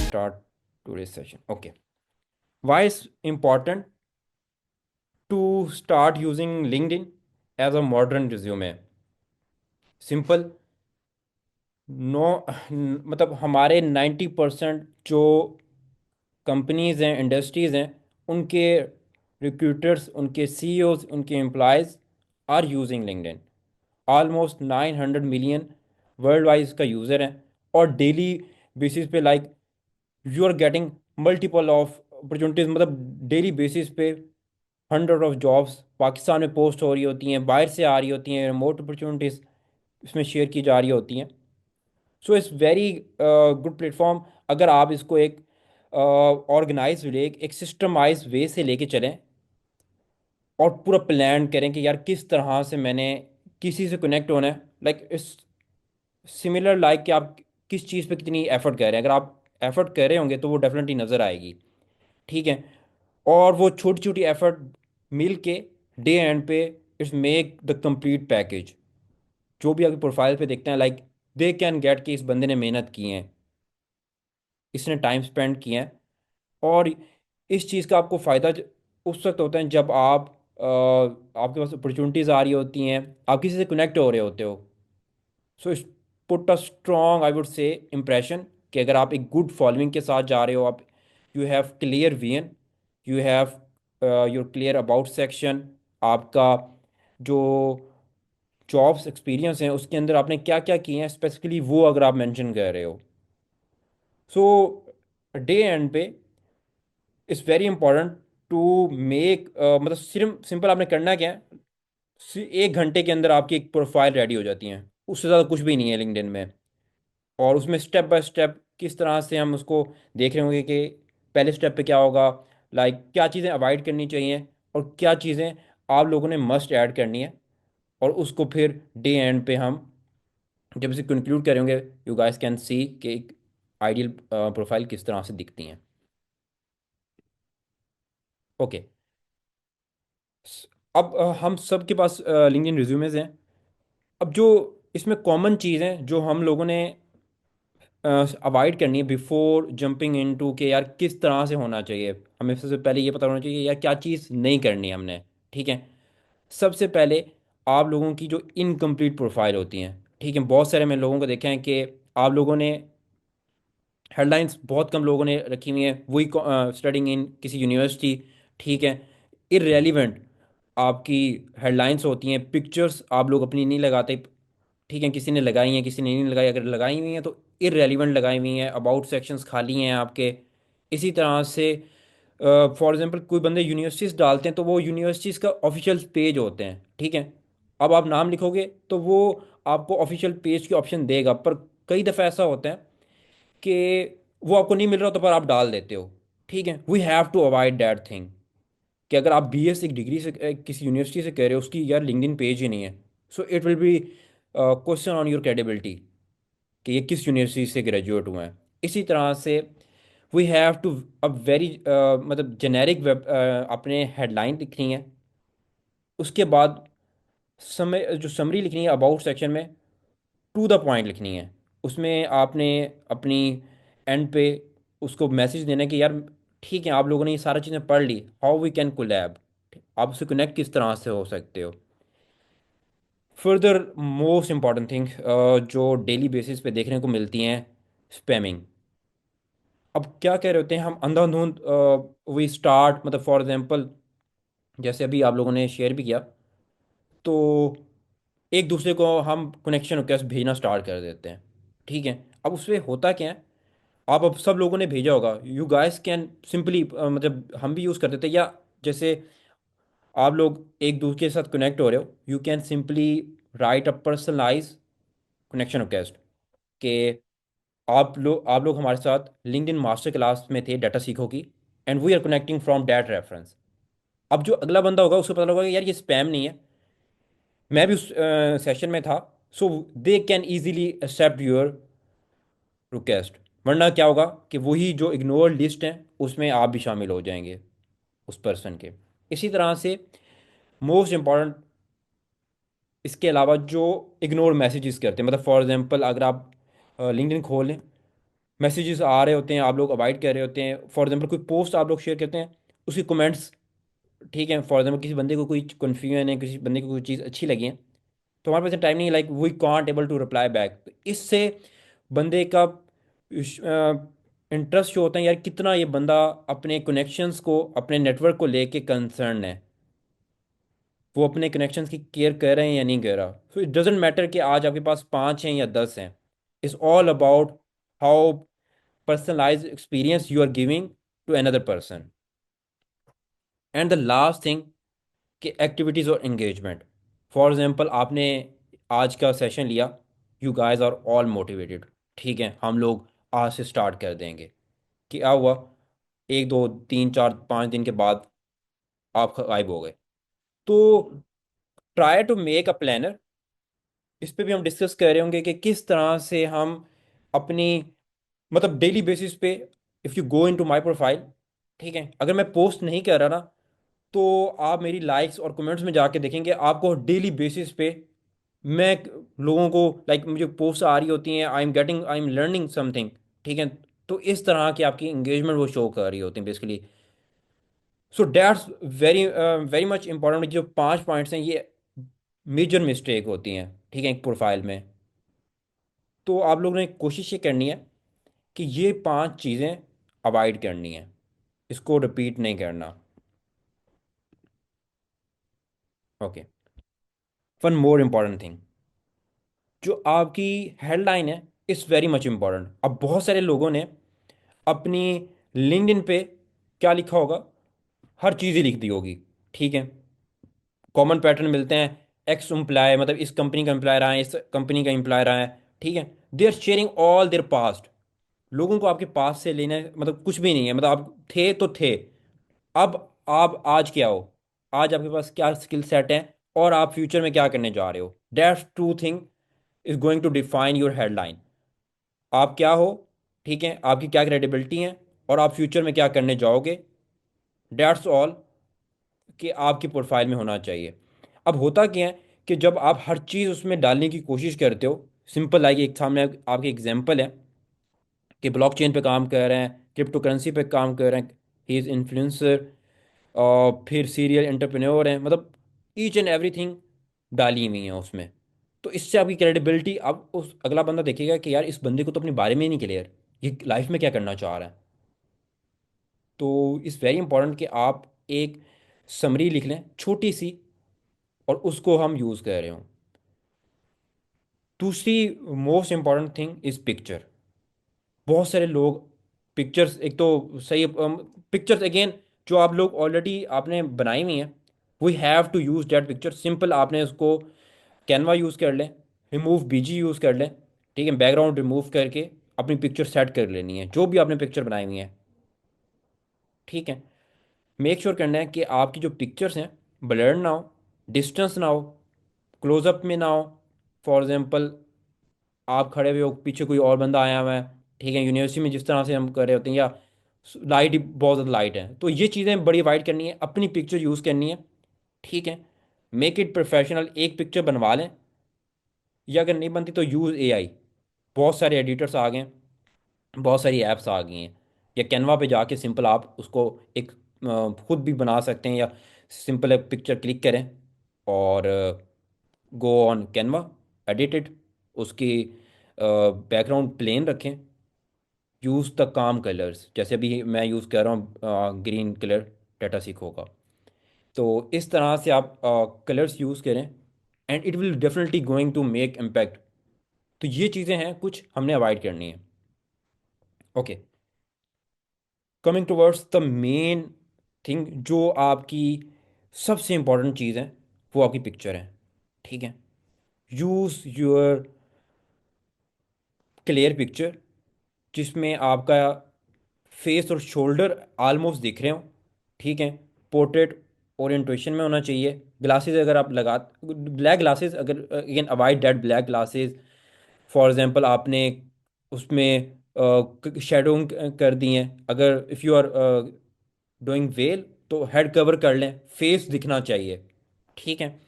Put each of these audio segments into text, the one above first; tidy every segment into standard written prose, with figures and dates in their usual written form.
Start today's session. Okay. Why is important to start using LinkedIn as a modern resume? Simple. No मतलब हमारे 90% जो companies हैं, industries हैं, उनके recruiters, उनके सीईओज, उनके employees are using LinkedIn. Almost 900 million world wise का user है। और डेली बेसिस पे like you are getting multiple of opportunities, मतलब डेली बेसिस पे 100 ऑफ जॉब्स पाकिस्तान में पोस्ट हो रही होती हैं, बाहर से आ रही होती हैं, रिमोट अपॉर्चुनिटीज़ इसमें शेयर की जा रही होती हैं। सो इट्स वेरी गुड प्लेटफॉर्म। अगर आप इसको एक ऑर्गेनाइज वे, एक सिस्टमाइज वे से लेके चलें और पूरा प्लान करें कि यार किस तरह से मैंने किसी से कनेक्ट होना है, लाइक इट्स सिमिलर लाइक कि आप किस चीज़ पे कितनी एफर्ट कर रहे हैं। अगर आप एफर्ट कर रहे होंगे तो वो डेफिनेटली नज़र आएगी। ठीक है। और वो छोटी छोटी एफर्ट मिल के डे एंड पे it's make the complete package. जो भी आपकी प्रोफाइल पे देखते हैं, लाइक दे कैन गेट कि इस बंदे ने मेहनत की है, इसने टाइम स्पेंड किया है। और इस चीज़ का आपको फ़ायदा उस वक्त होता है जब आप आपके पास अपॉर्चुनिटीज़ आ रही होती हैं, आप किसी से कनेक्ट हो रहे होते हो। So it's put a strong, I would से, इम्प्रेशन कि अगर आप एक गुड फॉलोइंग के साथ जा रहे हो, आप you have clear vision, you have your clear about section, आपका जो जॉब्स एक्सपीरियंस है उसके अंदर आपने क्या क्या किए हैं स्पेसिफिकली, वो अगर आप मेंशन कर रहे हो। सो डे एंड पे it's very important to make, मतलब सिर्फ सिंपल आपने करना क्या है, 1 घंटे के अंदर आपकी एक प्रोफाइल रेडी हो जाती है। उससे ज़्यादा कुछ भी नहीं है लिंक्डइन में। और उसमें स्टेप बाय स्टेप किस तरह से हम उसको देख रहे होंगे कि पहले स्टेप पे क्या होगा, लाइक क्या चीज़ें अवॉइड करनी चाहिए और क्या चीज़ें आप लोगों ने मस्ट ऐड करनी है। और उसको फिर डे एंड पे हम जब इसे कंक्लूड करेंगे, यू गाइस कैन सी कि एक आइडियल प्रोफाइल किस तरह से दिखती हैं। ओके। अब हम सब के पास लिंक्डइन रिज्यूमेज हैं। अब जो इसमें कॉमन चीज़ है जो हम लोगों ने अवॉइड करनी है बिफोर जंपिंग इनटू के यार किस तरह से होना चाहिए, हमें सबसे पहले ये पता होना चाहिए यार क्या चीज़ नहीं करनी है हमने। ठीक है। सबसे पहले आप लोगों की जो इनकम्प्लीट प्रोफाइल होती हैं, ठीक है, बहुत सारे मैं लोगों को देखा है कि आप लोगों ने हेडलाइंस बहुत कम लोगों ने रखी हुई है, वही स्टडिंग इन किसी यूनिवर्सिटी। ठीक है। इरेलीवेंट आपकी हेडलाइंस होती हैं, पिक्चर्स आप लोग अपनी नहीं लगाते। ठीक है, किसी ने लगाई हैं, किसी ने नहीं लगाई, अगर लगाई हुई हैं तो इरेलीवेंट लगाई हुई हैं, अबाउट सेक्शंस खाली हैं आपके। इसी तरह से फॉर एग्जांपल कोई बंदे यूनिवर्सिटीज़ डालते हैं तो वो यूनिवर्सिटीज़ का ऑफिशियल पेज होते हैं। ठीक है। अब आप नाम लिखोगे तो वो आपको ऑफिशियल पेज की ऑप्शन देगा, पर कई दफ़ा ऐसा होता है कि वो आपको नहीं मिल रहा तो पर आप डाल देते हो। ठीक है। We have to avoid that thing कि अगर आप बीएस एक डिग्री से किसी यूनिवर्सिटी से कह रहे हो, उसकी यार लिंक्डइन पेज ही नहीं है, so it will be question on your credibility कि ये किस यूनिवर्सिटी से ग्रेजुएट हुए हैं। इसी तरह से वी हैव टू अब वेरी मतलब जेनेरिक वेब अपने हेडलाइन लिखनी है। उसके बाद समय जो समरी लिखनी है अबाउट सेक्शन में, टू द पॉइंट लिखनी है। उसमें आपने अपनी एंड पे उसको मैसेज देना है कि यार ठीक है, आप लोगों ने ये सारी चीज़ें पढ़ ली, हाउ वी कैन कोलैब, आप उससे कनेक्ट किस तरह से हो सकते हो। फर्दर मोस्ट इंपॉर्टेंट थिंग जो डेली बेसिस पे देखने को मिलती हैं, स्पैमिंग। अब क्या कह रहे होते हैं हम अंधाधुंध, वी स्टार्ट, मतलब फॉर एग्जांपल जैसे अभी आप लोगों ने शेयर भी किया, तो एक दूसरे को हम कनेक्शन रिक्वेस्ट भेजना स्टार्ट कर देते हैं। ठीक है। अब उसमें होता क्या है, आप अब सब लोगों ने भेजा होगा, यू गाइस कैन सिंपली, मतलब हम भी यूज़ करते थे, या जैसे आप लोग एक दूसरे के साथ कनेक्ट हो रहे हो, you can simply write a personalize connection request कि आप लोग हमारे साथ लिंक्डइन मास्टर क्लास में थे डाटा सीखो की, and we are connecting from that reference. अब जो अगला बंदा होगा उसको पता होगा कि यार ये स्पैम नहीं है, मैं भी उस सेशन में था, so they can easily accept your request. वरना क्या होगा कि वही जो इग्नोर लिस्ट है उसमें आप भी शामिल हो जाएंगे उस पर्सन के। इसी तरह से मोस्ट इम्पॉर्टेंट, इसके अलावा जो इग्नोर मैसेजेस करते हैं, मतलब फॉर एग्जांपल अगर आप लिंक्डइन खोल लें, मैसेजेस आ रहे होते हैं, आप लोग अवॉइड कर रहे होते हैं। फॉर एग्जांपल कोई पोस्ट आप लोग शेयर करते हैं, उसकी कमेंट्स, ठीक है, फॉर एग्जांपल किसी बंदे को कोई कन्फ्यूजन है, किसी बंदे को कोई चीज़ अच्छी लगी है, तो हमारे पास टाइम नहीं, like we can't able to reply back. इससे बंदे का इंटरेस्ट जो होता है यार, कितना ये बंदा अपने कनेक्शंस को, अपने नेटवर्क को लेके कंसर्न है, वो अपने कनेक्शंस की केयर कर रहे हैं या नहीं कर रहा। सो इट डजेंट मैटर कि आज आपके पास 5 हैं या 10 हैं। It's all about how personalize experience you are giving to another person. And the last thing कि एक्टिविटीज़ और एंगेजमेंट। फॉर एग्जांपल आपने आज का सेशन लिया, you guys are all motivated, ठीक है, हम लोग आज से स्टार्ट कर देंगे। कि क्या हुआ, 1 2 3 4 5 दिन के बाद आप गायब हो गए। तो try to make a planner. इस पे भी हम डिस्कस कर रहे होंगे कि किस तरह से हम अपनी, मतलब डेली बेसिस पे, if you go into my profile, ठीक है, अगर मैं पोस्ट नहीं कर रहा ना, तो आप मेरी लाइक्स और कमेंट्स में जाके देखेंगे आपको डेली बेसिस पे मैं लोगों को, लाइक मुझे पोस्ट आ रही होती हैं, आई एम लर्निंग समथिंग, ठीक है। तो इस तरह की आपकी इंगेजमेंट वो शो कर रही होती है basically. So that's very very much important. जो 5 पॉइंट्स हैं ये मेजर मिस्टेक होती हैं, ठीक है, एक प्रोफाइल में। तो आप लोगों ने कोशिश ये करनी है कि ये 5 चीज़ें अवॉइड करनी है, इसको रिपीट नहीं करना। Okay. One more important thing, जो आपकी हेडलाइन है, इज़ वेरी मच इम्पॉर्टेंट। अब बहुत सारे लोगों ने अपनी लिंक्डइन पे क्या लिखा होगा, हर चीज़ ही लिख दी होगी, ठीक है। कॉमन पैटर्न मिलते हैं, एक्स एम्प्लॉय, मतलब इस कंपनी का एम्प्लॉय रहा है, इस कंपनी का एम्प्लॉय रहा है, ठीक है। They are sharing all their past. लोगों को आपके पास से लेना मतलब कुछ भी नहीं है, मतलब आप थे तो थे। अब आप आज क्या हो, आज आपके पास क्या स्किल सेट है, और आप फ्यूचर में क्या करने जा रहे हो, that's to thing is going to define your headline. आप क्या हो, ठीक है, आपकी क्या क्रेडिबिलिटी है, और आप फ्यूचर में क्या करने जाओगे, दैट्स ऑल कि आपकी प्रोफाइल में होना चाहिए। अब होता क्या है कि जब आप हर चीज़ उसमें डालने की कोशिश करते हो, सिंपल लाइक एक सामने आपकी एग्जांपल है कि ब्लॉकचेन पे काम कर रहे हैं, क्रिप्टो करेंसी पे काम कर रहे हैं, ही इज़ इन्फ्लुएंसर, और फिर सीरियल एंटरप्रेन्योर हैं, मतलब ईच एंड एवरीथिंग डाली हुई है उसमें। तो इससे आपकी क्रेडिबिलिटी, अब उस अगला बंदा देखेगा कि यार इस बंदे को तो अपने बारे में ही नहीं क्लियर, ये लाइफ में क्या करना चाह रहा है। तो इट्स वेरी इंपॉर्टेंट कि आप एक समरी लिख लें छोटी सी, और उसको हम यूज़ कर रहे हो। दूसरी most important thing is picture. बहुत सारे लोग पिक्चर्स, एक तो सही पिक्चर्स अगेन जो आप लोग ऑलरेडी आपने बनाई हुई हैं, we have to use that picture. Simple आपने उसको कैनवा यूज़ कर लें, रिमूव बीजी यूज़ कर लें, ठीक है, बैकग्राउंड रिमूव करके अपनी पिक्चर सेट कर लेनी है, जो भी आपने पिक्चर बनाई हुई है, ठीक है। मेक श्योर करना है कि आपकी जो पिक्चर्स हैं ब्लर ना हो, डिस्टेंस ना हो, क्लोजअप में ना हो। फॉर एग्जांपल आप खड़े हुए हो, पीछे कोई और बंदा आया हुआ है, ठीक है, यूनिवर्सिटी में जिस तरह से हम कर रहे होते हैं, या लाइट ही बहुत ज़्यादा लाइट है, तो ये चीज़ें बड़ी अवॉइड करनी है, अपनी पिक्चर यूज़ करनी है, ठीक है। मेक इट प्रोफेशनल, एक पिक्चर बनवा लें, या अगर नहीं बनती तो यूज़ एआई। बहुत सारे एडिटर्स आ गए हैं, बहुत सारी ऐप्स आ गई हैं, या कैनवा पे जाके सिंपल आप उसको एक खुद भी बना सकते हैं, या सिंपल एक पिक्चर क्लिक करें और गो ऑन कैनवा, एडिटेड, उसकी बैकग्राउंड प्लेन रखें, यूज़ द काम कलर्स, जैसे अभी मैं यूज़ कर रहा हूँ ग्रीन कलर, टाटा सीखो का। तो इस तरह से आप कलर्स यूज़ करें, and it will definitely going to make impact. तो ये चीज़ें हैं कुछ हमने अवॉइड करनी है। Okay, coming towards the main thing, जो आपकी सबसे इम्पोर्टेंट चीज़ है, वो आपकी पिक्चर है, ठीक है। यूज़ योर क्लियर पिक्चर, जिसमें आपका फेस और शोल्डर ऑलमोस्ट दिख रहे हो, ठीक है। पोर्ट्रेट ओरिएंटेशन में होना चाहिए। ग्लासेस अगर आप लगा, ब्लैक ग्लासेस अगर, again avoid that black glasses. For example आपने उसमें शेडोइंग कर दी हैं। अगर if you are doing well तो हेड कवर कर लें, फेस दिखना चाहिए। ठीक है।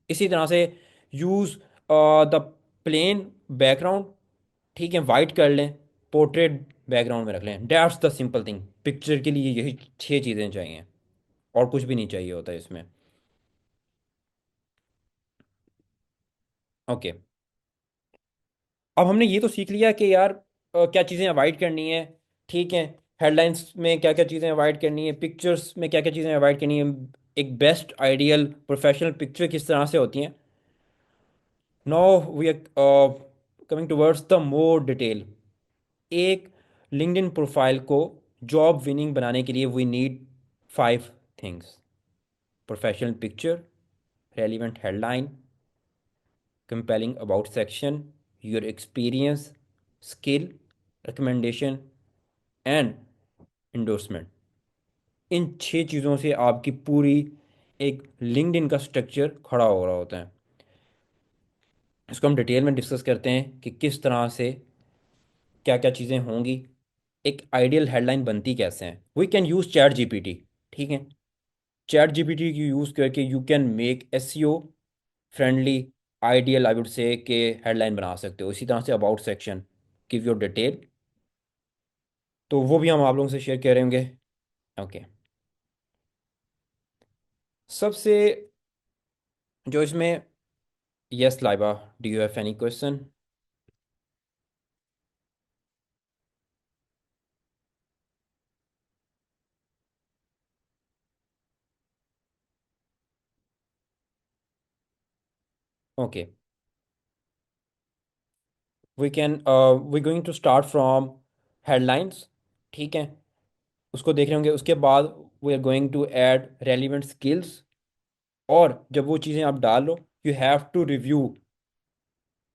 इसी तरह से यूज़ द प्लेन बैकग्राउंड, ठीक है, वाइट कर लें, पोर्ट्रेट बैकग्राउंड में रख लें। That's the simple thing. Picture के लिए यही 6 चीज़ें चाहिए, और कुछ भी नहीं चाहिए होता है इसमें। ओके। अब हमने ये तो सीख लिया कि यार क्या चीज़ें अवॉइड करनी है। ठीक है। हेडलाइंस में क्या क्या चीज़ें अवॉइड करनी है, पिक्चर्स में क्या क्या चीज़ें अवॉइड करनी है, एक बेस्ट आइडियल प्रोफेशनल पिक्चर किस तरह से होती हैं। Now we are coming towards the more detail. एक लिंक्डइन प्रोफाइल को जॉब विनिंग बनाने के लिए we need 5 things: professional picture, relevant headline, compelling about section, your experience, skill, recommendation and endorsement। इन 6 चीज़ों से आपकी पूरी एक लिंक्डइन का स्ट्रक्चर खड़ा हो रहा होता है। इसको हम डिटेल में डिस्कस करते हैं कि किस तरह से क्या क्या चीज़ें होंगी, एक आइडियल हेडलाइन बनती कैसे हैं। We can use ChatGPT. ठीक है। चैट जीपीटी की यूज़ करके you can make SEO friendly ideal, I would say, के हेडलाइन बना सकते हो। इसी तरह से about section, give your detail, तो वो भी हम आप लोगों से शेयर करेंगे। ओके। सबसे जो इसमें, yes Laiba, do you have any question? Okay. We can we going to start from headlines. ठीक है। उसको देख रहे होंगे। उसके बाद we are going to add relevant skills. और जब वो चीज़ें आप डाल लो, यू हैव टू रिव्यू।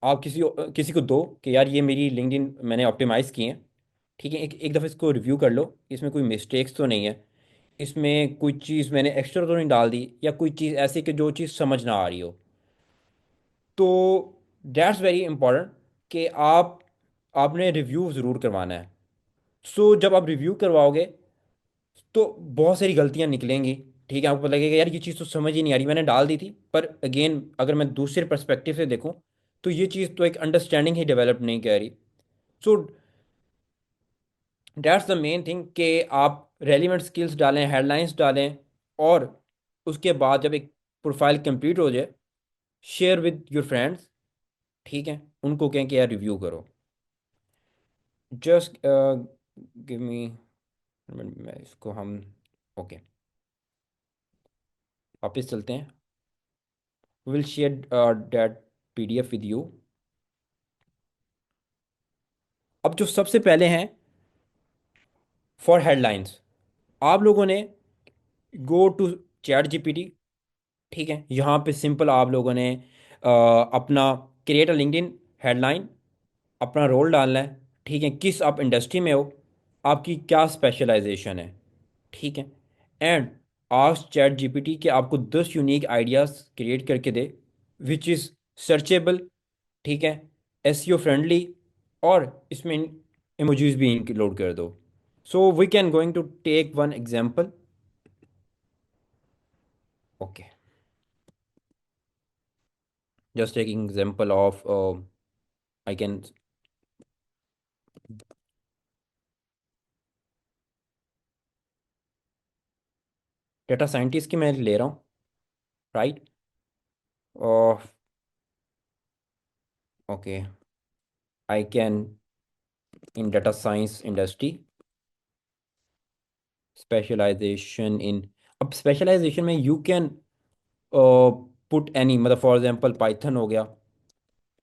आप किसी को दो कि यार ये मेरी लिंक्डइन मैंने ऑप्टिमाइज़ की है। ठीक है। एक एक दफ़े इसको रिव्यू कर लो, इसमें कोई मिस्टेक्स तो नहीं है, इसमें कोई चीज़ मैंने एक्स्ट्रा तो नहीं डाल दी, या कोई चीज़ ऐसी कि जो चीज़ समझ ना आ रही हो। तो दैट्स वेरी इंपॉर्टेंट कि आपने रिव्यू ज़रूर करवाना है। सो जब आप रिव्यू करवाओगे तो बहुत सारी गलतियां निकलेंगी। ठीक है। आपको पता लगेगा यार ये चीज़ तो समझ ही नहीं आ रही, मैंने डाल दी थी, पर अगेन अगर मैं दूसरे पर्सपेक्टिव से देखूं तो ये चीज़ तो एक अंडरस्टैंडिंग ही डेवलप नहीं कर रही। सो दैट्स द मेन थिंग कि आप रेलिवेंट स्किल्स डालें, हेडलाइंस डालें, और उसके बाद जब एक प्रोफाइल कंप्लीट हो जाए, शेयर विद योर फ्रेंड्स। ठीक है। उनको कहें कि यार रिव्यू करो। जस्ट गिव मी, मैं इसको हम, ओके, वापस चलते हैं। Will share that PDF with you. अब जो सबसे पहले हैं फॉर हेडलाइंस, आप लोगों ने गो टू चैट जीपीटी। ठीक है। यहाँ पे सिंपल आप लोगों ने अपना क्रिएट अ लिंक्डइन हेडलाइन, अपना रोल डालना है। ठीक है। किस आप इंडस्ट्री में हो, आपकी क्या स्पेशलाइजेशन है। ठीक है। एंड आस्क चैट जीपीटी कि आपको 10 यूनिक आइडियाज़ क्रिएट करके दे, विच इज़ सर्चेबल। ठीक है। एसईओ फ्रेंडली, और इसमें इमोजीज भी इंक्लूड कर दो। So we can going to take one example. Okay. Just taking example of, I can, data scientist की मैं ले रहा हूँ, right. Okay. I can, in data science industry, specialization in, अब स्पेशलाइजेशन में यू कैन पुट एनी, मतलब for example Python हो गया,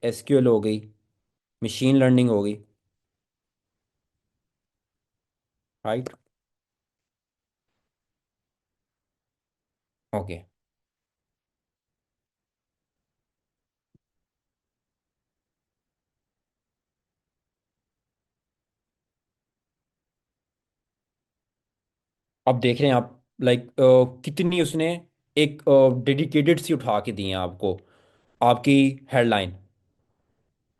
एसक्यूएल हो गई, मशीन लर्निंग हो गई, राइट। ओके। अब देख रहे हैं आप, लाइक कितनी उसने एक डेडिकेटेड सी उठा के दी है आपको, आपकी हेडलाइन।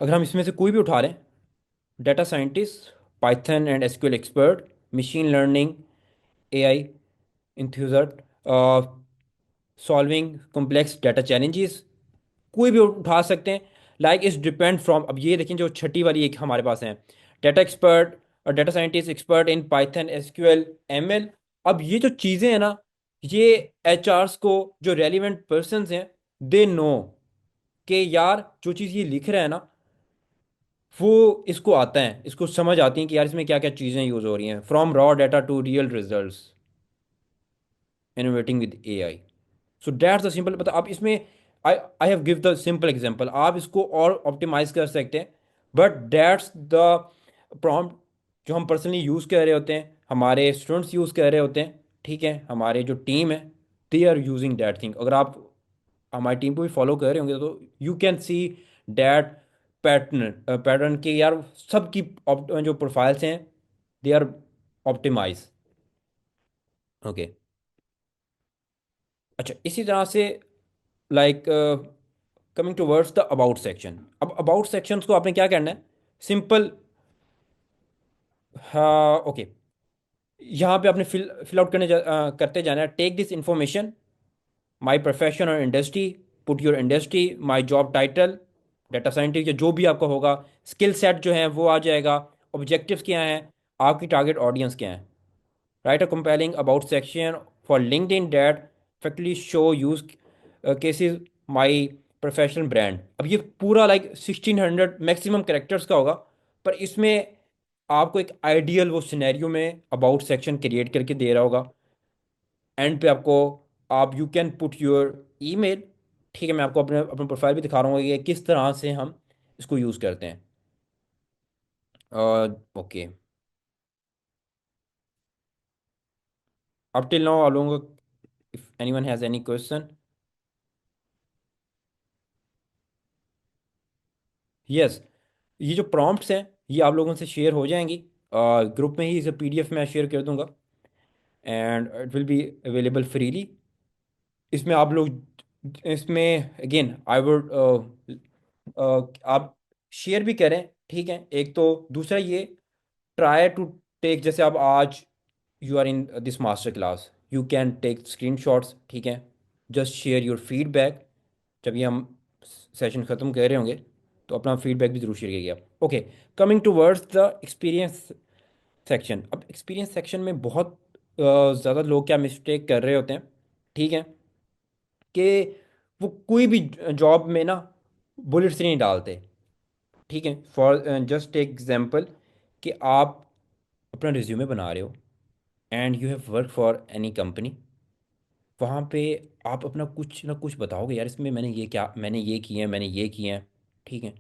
अगर हम इसमें से कोई भी उठा लें, data scientist Python and SQL expert, machine learning, AI enthusiast, solving complex data challenges, कोई भी उठा सकते हैं। लाइक इट्स डिपेंड फ्रॉम, अब ये देखें जो छठी वाली एक हमारे पास है, डाटा एक्सपर्ट और data scientist expert in Python SQL ML. अब ये जो चीज़ें हैं ना, ये एचआरस को, जो रेलिवेंट पर्सन्स हैं, दे नो कि यार जो चीज़ ये लिख रहा है ना, वो इसको आता है, इसको समझ आती है कि यार इसमें क्या क्या चीज़ें यूज़ हो रही हैं, from raw data to real results, innovating with AI. So that's the simple, मतलब आप इसमें, I I have give the simple example, आप इसको और ऑप्टिमाइज कर सकते हैं। बट दैट्स द प्रॉम्प्ट जो हम पर्सनली यूज़ कर रहे होते हैं, हमारे स्टूडेंट्स यूज़ कर रहे होते हैं, ठीक है, हमारे जो टीम है, they are using that thing. अगर आप हमारी टीम को भी फॉलो कर रहे होंगे तो you can see that pattern, pattern के यार सबकी जो प्रोफाइल्स हैं, दे आर ऑप्टिमाइज। ओके। अच्छा, इसी तरह से like coming towards the about section. अब अबाउट सेक्शंस को आपने क्या करना है, सिंपल, हाँ ओके, यहाँ पे आपने फिल आउट करते जाना है। Take this information, my profession और industry, put your industry, my job title, data scientist, या जो भी आपका होगा, स्किल सेट जो है वो आ जाएगा, ऑब्जेक्टिव्स क्या हैं, आपकी टारगेट ऑडियंस क्या है। Write a compelling about section for LinkedIn that effectively show use cases my professional brand। अब ये पूरा लाइक 1600 मैक्सिमम कैरेक्टर्स का होगा, पर इसमें आपको एक आइडियल वो सिनेरियो में अबाउट सेक्शन क्रिएट करके दे रहा होगा। एंड पे आपको, आप you can put your email, ठीक है, मैं आपको अपने अपना प्रोफाइल भी दिखा रहा हूँ कि किस तरह से हम इसको यूज़ करते हैं। ओके, अब टिल नाउ आप लोगों को, if anyone has any question. Yes, ये जो प्रॉम्प्ट्स हैं ये आप लोगों से शेयर हो जाएंगी ग्रुप में ही, इसे पीडीएफ में शेयर कर दूंगा, and it will be available freely. इसमें आप लोग, इसमें अगेन आई वुड, आप शेयर भी करें, ठीक है, एक तो दूसरा ये, ट्राई टू टेक, जैसे आप आज you are in this master class, you can take screenshots, ठीक है, जस्ट शेयर योर फीडबैक। जब ये हम सेशन ख़त्म कर रहे होंगे तो अपना फीडबैक भी ज़रूर शेयर कीजिएगा। Okay, coming two words the experience section. अब एक्सपीरियंस सेक्शन में बहुत ज़्यादा लोग क्या मिस्टेक कर रहे होते हैं, ठीक है, कि वो कोई भी जॉब में ना बुलेट्स नहीं डालते, ठीक है। फॉर जस्ट टेक एग्जांपल कि आप अपना रिज्यूमे बना रहे हो and you have work for any company, वहाँ पे आप अपना कुछ ना कुछ बताओगे, यार इसमें मैंने ये क्या, मैंने ये किए हैं, मैंने ये किए हैं, ठीक है।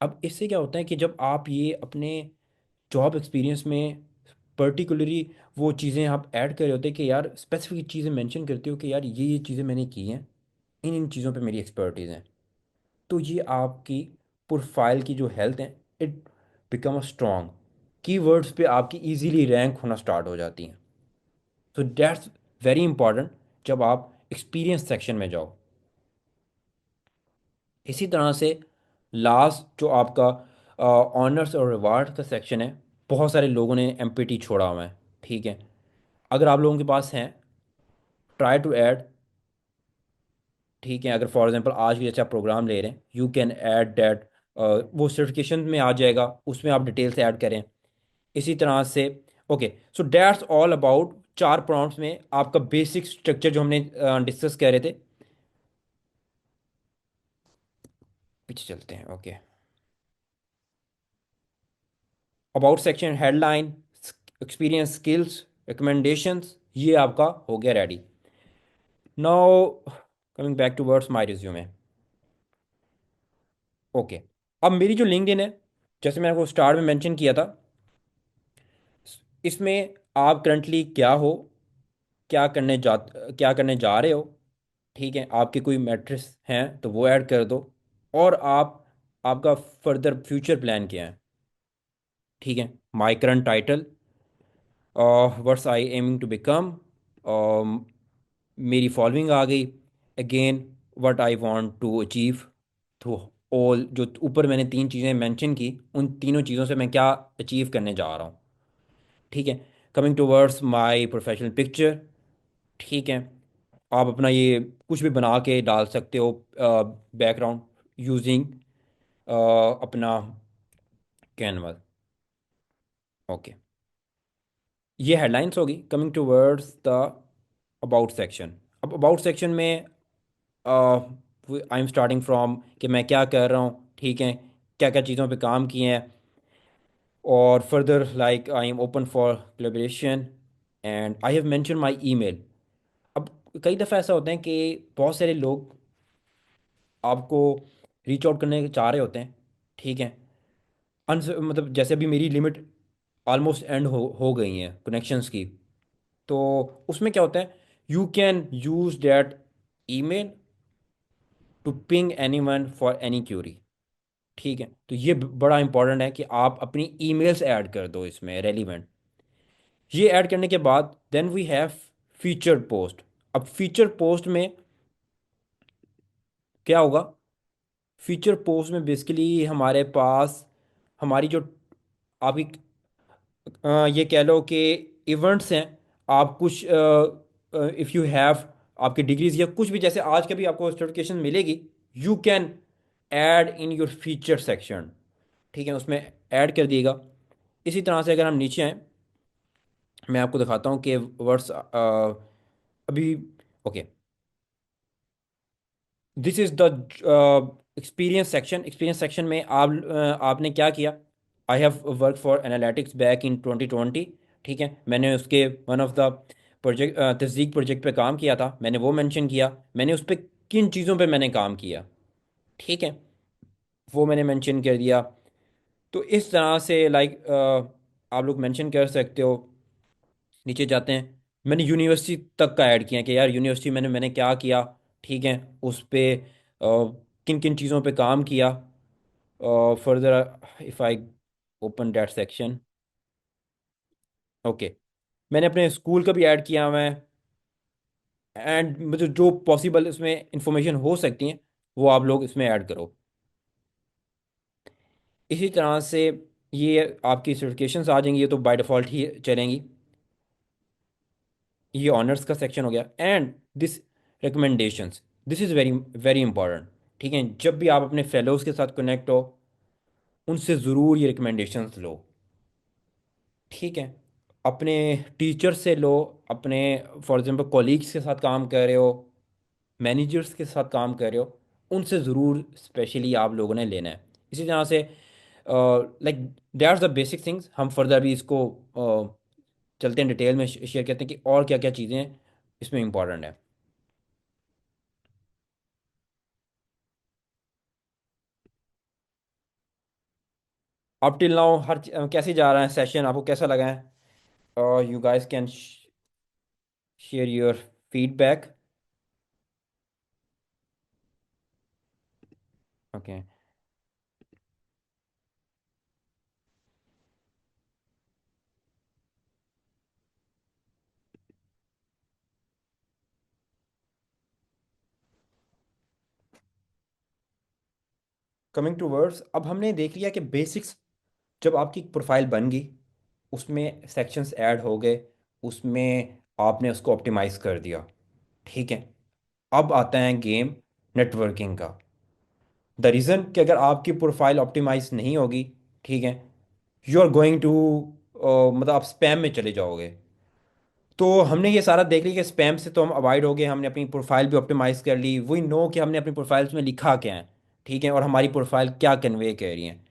अब इससे क्या होता है कि जब आप ये अपने जॉब एक्सपीरियंस में पर्टिकुलरली वो चीज़ें आप ऐड कर रहे होते हैं कि यार स्पेसिफिक चीज़ें मेंशन करते हो कि यार ये चीज़ें मैंने की हैं, इन इन चीज़ों पे मेरी एक्सपर्टीज़ हैं, तो ये आपकी प्रोफाइल की जो हेल्थ है, it become a strong, keywords पे आपकी इजीली रैंक होना स्टार्ट हो जाती हैं। तो दैट्स वेरी इंपॉर्टेंट जब आप एक्सपीरियंस सेक्शन में जाओ। इसी तरह से लास्ट जो आपका ऑनर्स और रिवार्ड का सेक्शन है, बहुत सारे लोगों ने एमपीटी छोड़ा हुआ है, ठीक है। अगर आप लोगों के पास हैं, ट्राई टू ऐड, ठीक है, अगर फॉर एग्जांपल आज भी जैसे आप प्रोग्राम ले रहे हैं, यू कैन ऐड दैट, वो सर्टिफिकेशन में आ जाएगा, उसमें आप डिटेल्स ऐड करें। इसी तरह से, okay, so that's all about चार प्रॉम्प्ट्स में आपका बेसिक स्ट्रक्चर जो हमने डिस्कस कर रहे थे। पीछे चलते हैं, okay. About section, headline, experience, skills, recommendations, ये आपका हो गया ready. Now coming back two words my resume. Okay, अब मेरी जो लिंक्डइन है, जैसे मैंने आपको स्टार्ट में मेंशन किया था, इसमें आप करंटली क्या हो, क्या करने जा रहे हो, ठीक है, आपके कोई मैट्रिक्स हैं तो वो ऐड कर दो, और आप, आपका फर्दर फ्यूचर प्लान क्या है, ठीक है, my current title, what's I aiming to become, मेरी फॉलोइंग आ गई, again what I want to achieve through all जो ऊपर मैंने तीन चीज़ें मेंशन की, उन तीनों चीज़ों से मैं क्या अचीव करने जा रहा हूँ। ठीक है। Coming towards my professional picture. ठीक है। आप अपना ये कुछ भी बना के डाल सकते हो, बैकग्राउंड यूजिंग अपना कैनवा। ओके। ये हेडलाइंस होगी। Coming towards the about section. अब अबाउट सेक्शन में आई एम स्टार्टिंग फ्रॉम कि मैं क्या कर रहा हूँ, ठीक है, क्या क्या चीज़ों पे काम किए हैं, और further like I am open for collaboration and I have mention my email. अब कई दफ़ा ऐसा होता है कि बहुत सारे लोग आपको रीच आउट करने चाह रहे होते हैं, ठीक है, मतलब जैसे अभी मेरी लिमिट ऑलमोस्ट एंड हो गई हैं कनेक्शंस की। तो उसमें क्या होता है, you can use that email to ping anyone for any query. ठीक है। तो ये बड़ा इंपॉर्टेंट है कि आप अपनी ईमेल्स ऐड कर दो इसमें रेलिवेंट। ये ऐड करने के बाद then we have feature post. अब फीचर पोस्ट में क्या होगा, फीचर पोस्ट में बेसिकली हमारे पास हमारी जो आपकी ये कह लो कि इवेंट्स हैं। आप कुछ इफ़ यू हैव आपकी डिग्रीज या कुछ भी, जैसे आज कभी आपको सर्टिफिकेशन मिलेगी, you can add in your feature section. ठीक है, उसमें ऐड कर दिएगा। इसी तरह से अगर हम नीचे आए, मैं आपको दिखाता हूँ कि वर्ड्स अभी। Okay, this is the experience section. Experience section में आपने क्या किया। I have work for analytics back in 2020। ठीक है, मैंने उसके वन ऑफ द प्रोजेक्ट तस्दीक प्रोजेक्ट पे काम किया था, मैंने वो मेंशन किया। मैंने उस पर किन चीज़ों पे मैंने काम किया, ठीक है, वो मैंने मेंशन कर दिया। तो इस तरह से लाइक आप लोग मेंशन कर सकते हो। नीचे जाते हैं, मैंने यूनिवर्सिटी तक का ऐड किया कि यार यूनिवर्सिटी मैंने मैंने क्या किया, ठीक है, उस पे किन किन चीज़ों पे काम किया। Further if I open that section, okay, मैंने अपने स्कूल का भी ऐड किया हुआ है। एंड मतलब जो पॉसिबल इसमें इंफॉर्मेशन हो सकती हैं वो आप लोग इसमें ऐड करो। इसी तरह से ये आपकी सर्टिफिकेशंस आ जाएंगी, ये तो बाय डिफ़ॉल्ट ही चलेंगी। ये ऑनर्स का सेक्शन हो गया। And this recommendations, this is very very important. ठीक है, जब भी आप अपने फेलोज़ के साथ कनेक्ट हो, उनसे ज़रूर ये रिकमेंडेशंस लो। ठीक है, अपने टीचर से लो, अपने फॉर एग्जांपल कॉलीग्स के साथ काम कर रहे हो, मैनेजर्स के साथ काम कर रहे हो, उनसे ज़रूर स्पेशली आप लोगों ने लेना है। इसी तरह से like that's the basic things. हम फर्दर भी इसको चलते हैं डिटेल में शेयर करते हैं कि और क्या क्या चीज़ें इसमें इंपॉर्टेंट है। अब टिल नाउ कैसे जा रहा है सेशन, आपको कैसा लगा है। You guys can share your feedback. Okay. Coming two words, अब हमने देख लिया कि बेसिक्स जब आपकी प्रोफाइल बन गई, उसमें सेक्शंस ऐड हो गए, उसमें आपने उसको ऑप्टिमाइज कर दिया। ठीक है, अब आता है गेम नेटवर्किंग का। द रीज़न कि अगर आपकी प्रोफाइल ऑप्टिमाइज नहीं होगी, ठीक है, यू आर गोइंग टू मतलब आप स्पैम में चले जाओगे। तो हमने ये सारा देख लिया कि स्पैम से तो हम अवॉइड हो गए, हमने अपनी प्रोफाइल भी ऑप्टिमाइज कर ली, वी नो कि हमने अपनी प्रोफाइल्स में लिखा क्या है, ठीक है, और हमारी प्रोफाइल क्या कन्वे कर रही है।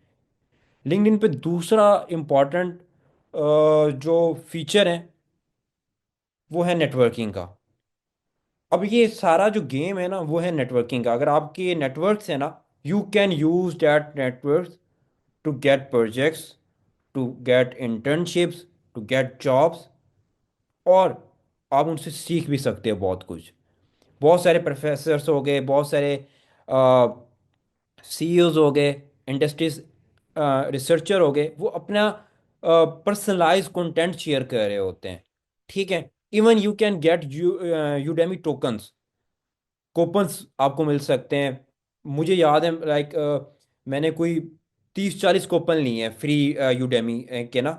लिंक्डइन पे दूसरा इम्पॉर्टेंट जो फीचर है वो है नेटवर्किंग का। अब ये सारा जो गेम है ना वो है नेटवर्किंग का। अगर आपके नेटवर्क्स है ना, you can use that network to get projects, to get internships, to get jobs, और आप उनसे सीख भी सकते हो बहुत कुछ। बहुत सारे प्रोफेसर्स हो गए, बहुत सारे सीईओज हो गए, इंडस्ट्रीज रिसर्चर हो गए, वो अपना पर्सनलाइज कंटेंट शेयर कर रहे होते हैं। ठीक है, even you can gate Udemy tokens, coupons आपको मिल सकते हैं मुझे याद है लाइक मैंने कोई 30-40 कूपन लिए हैं फ्री यूडेमी के ना।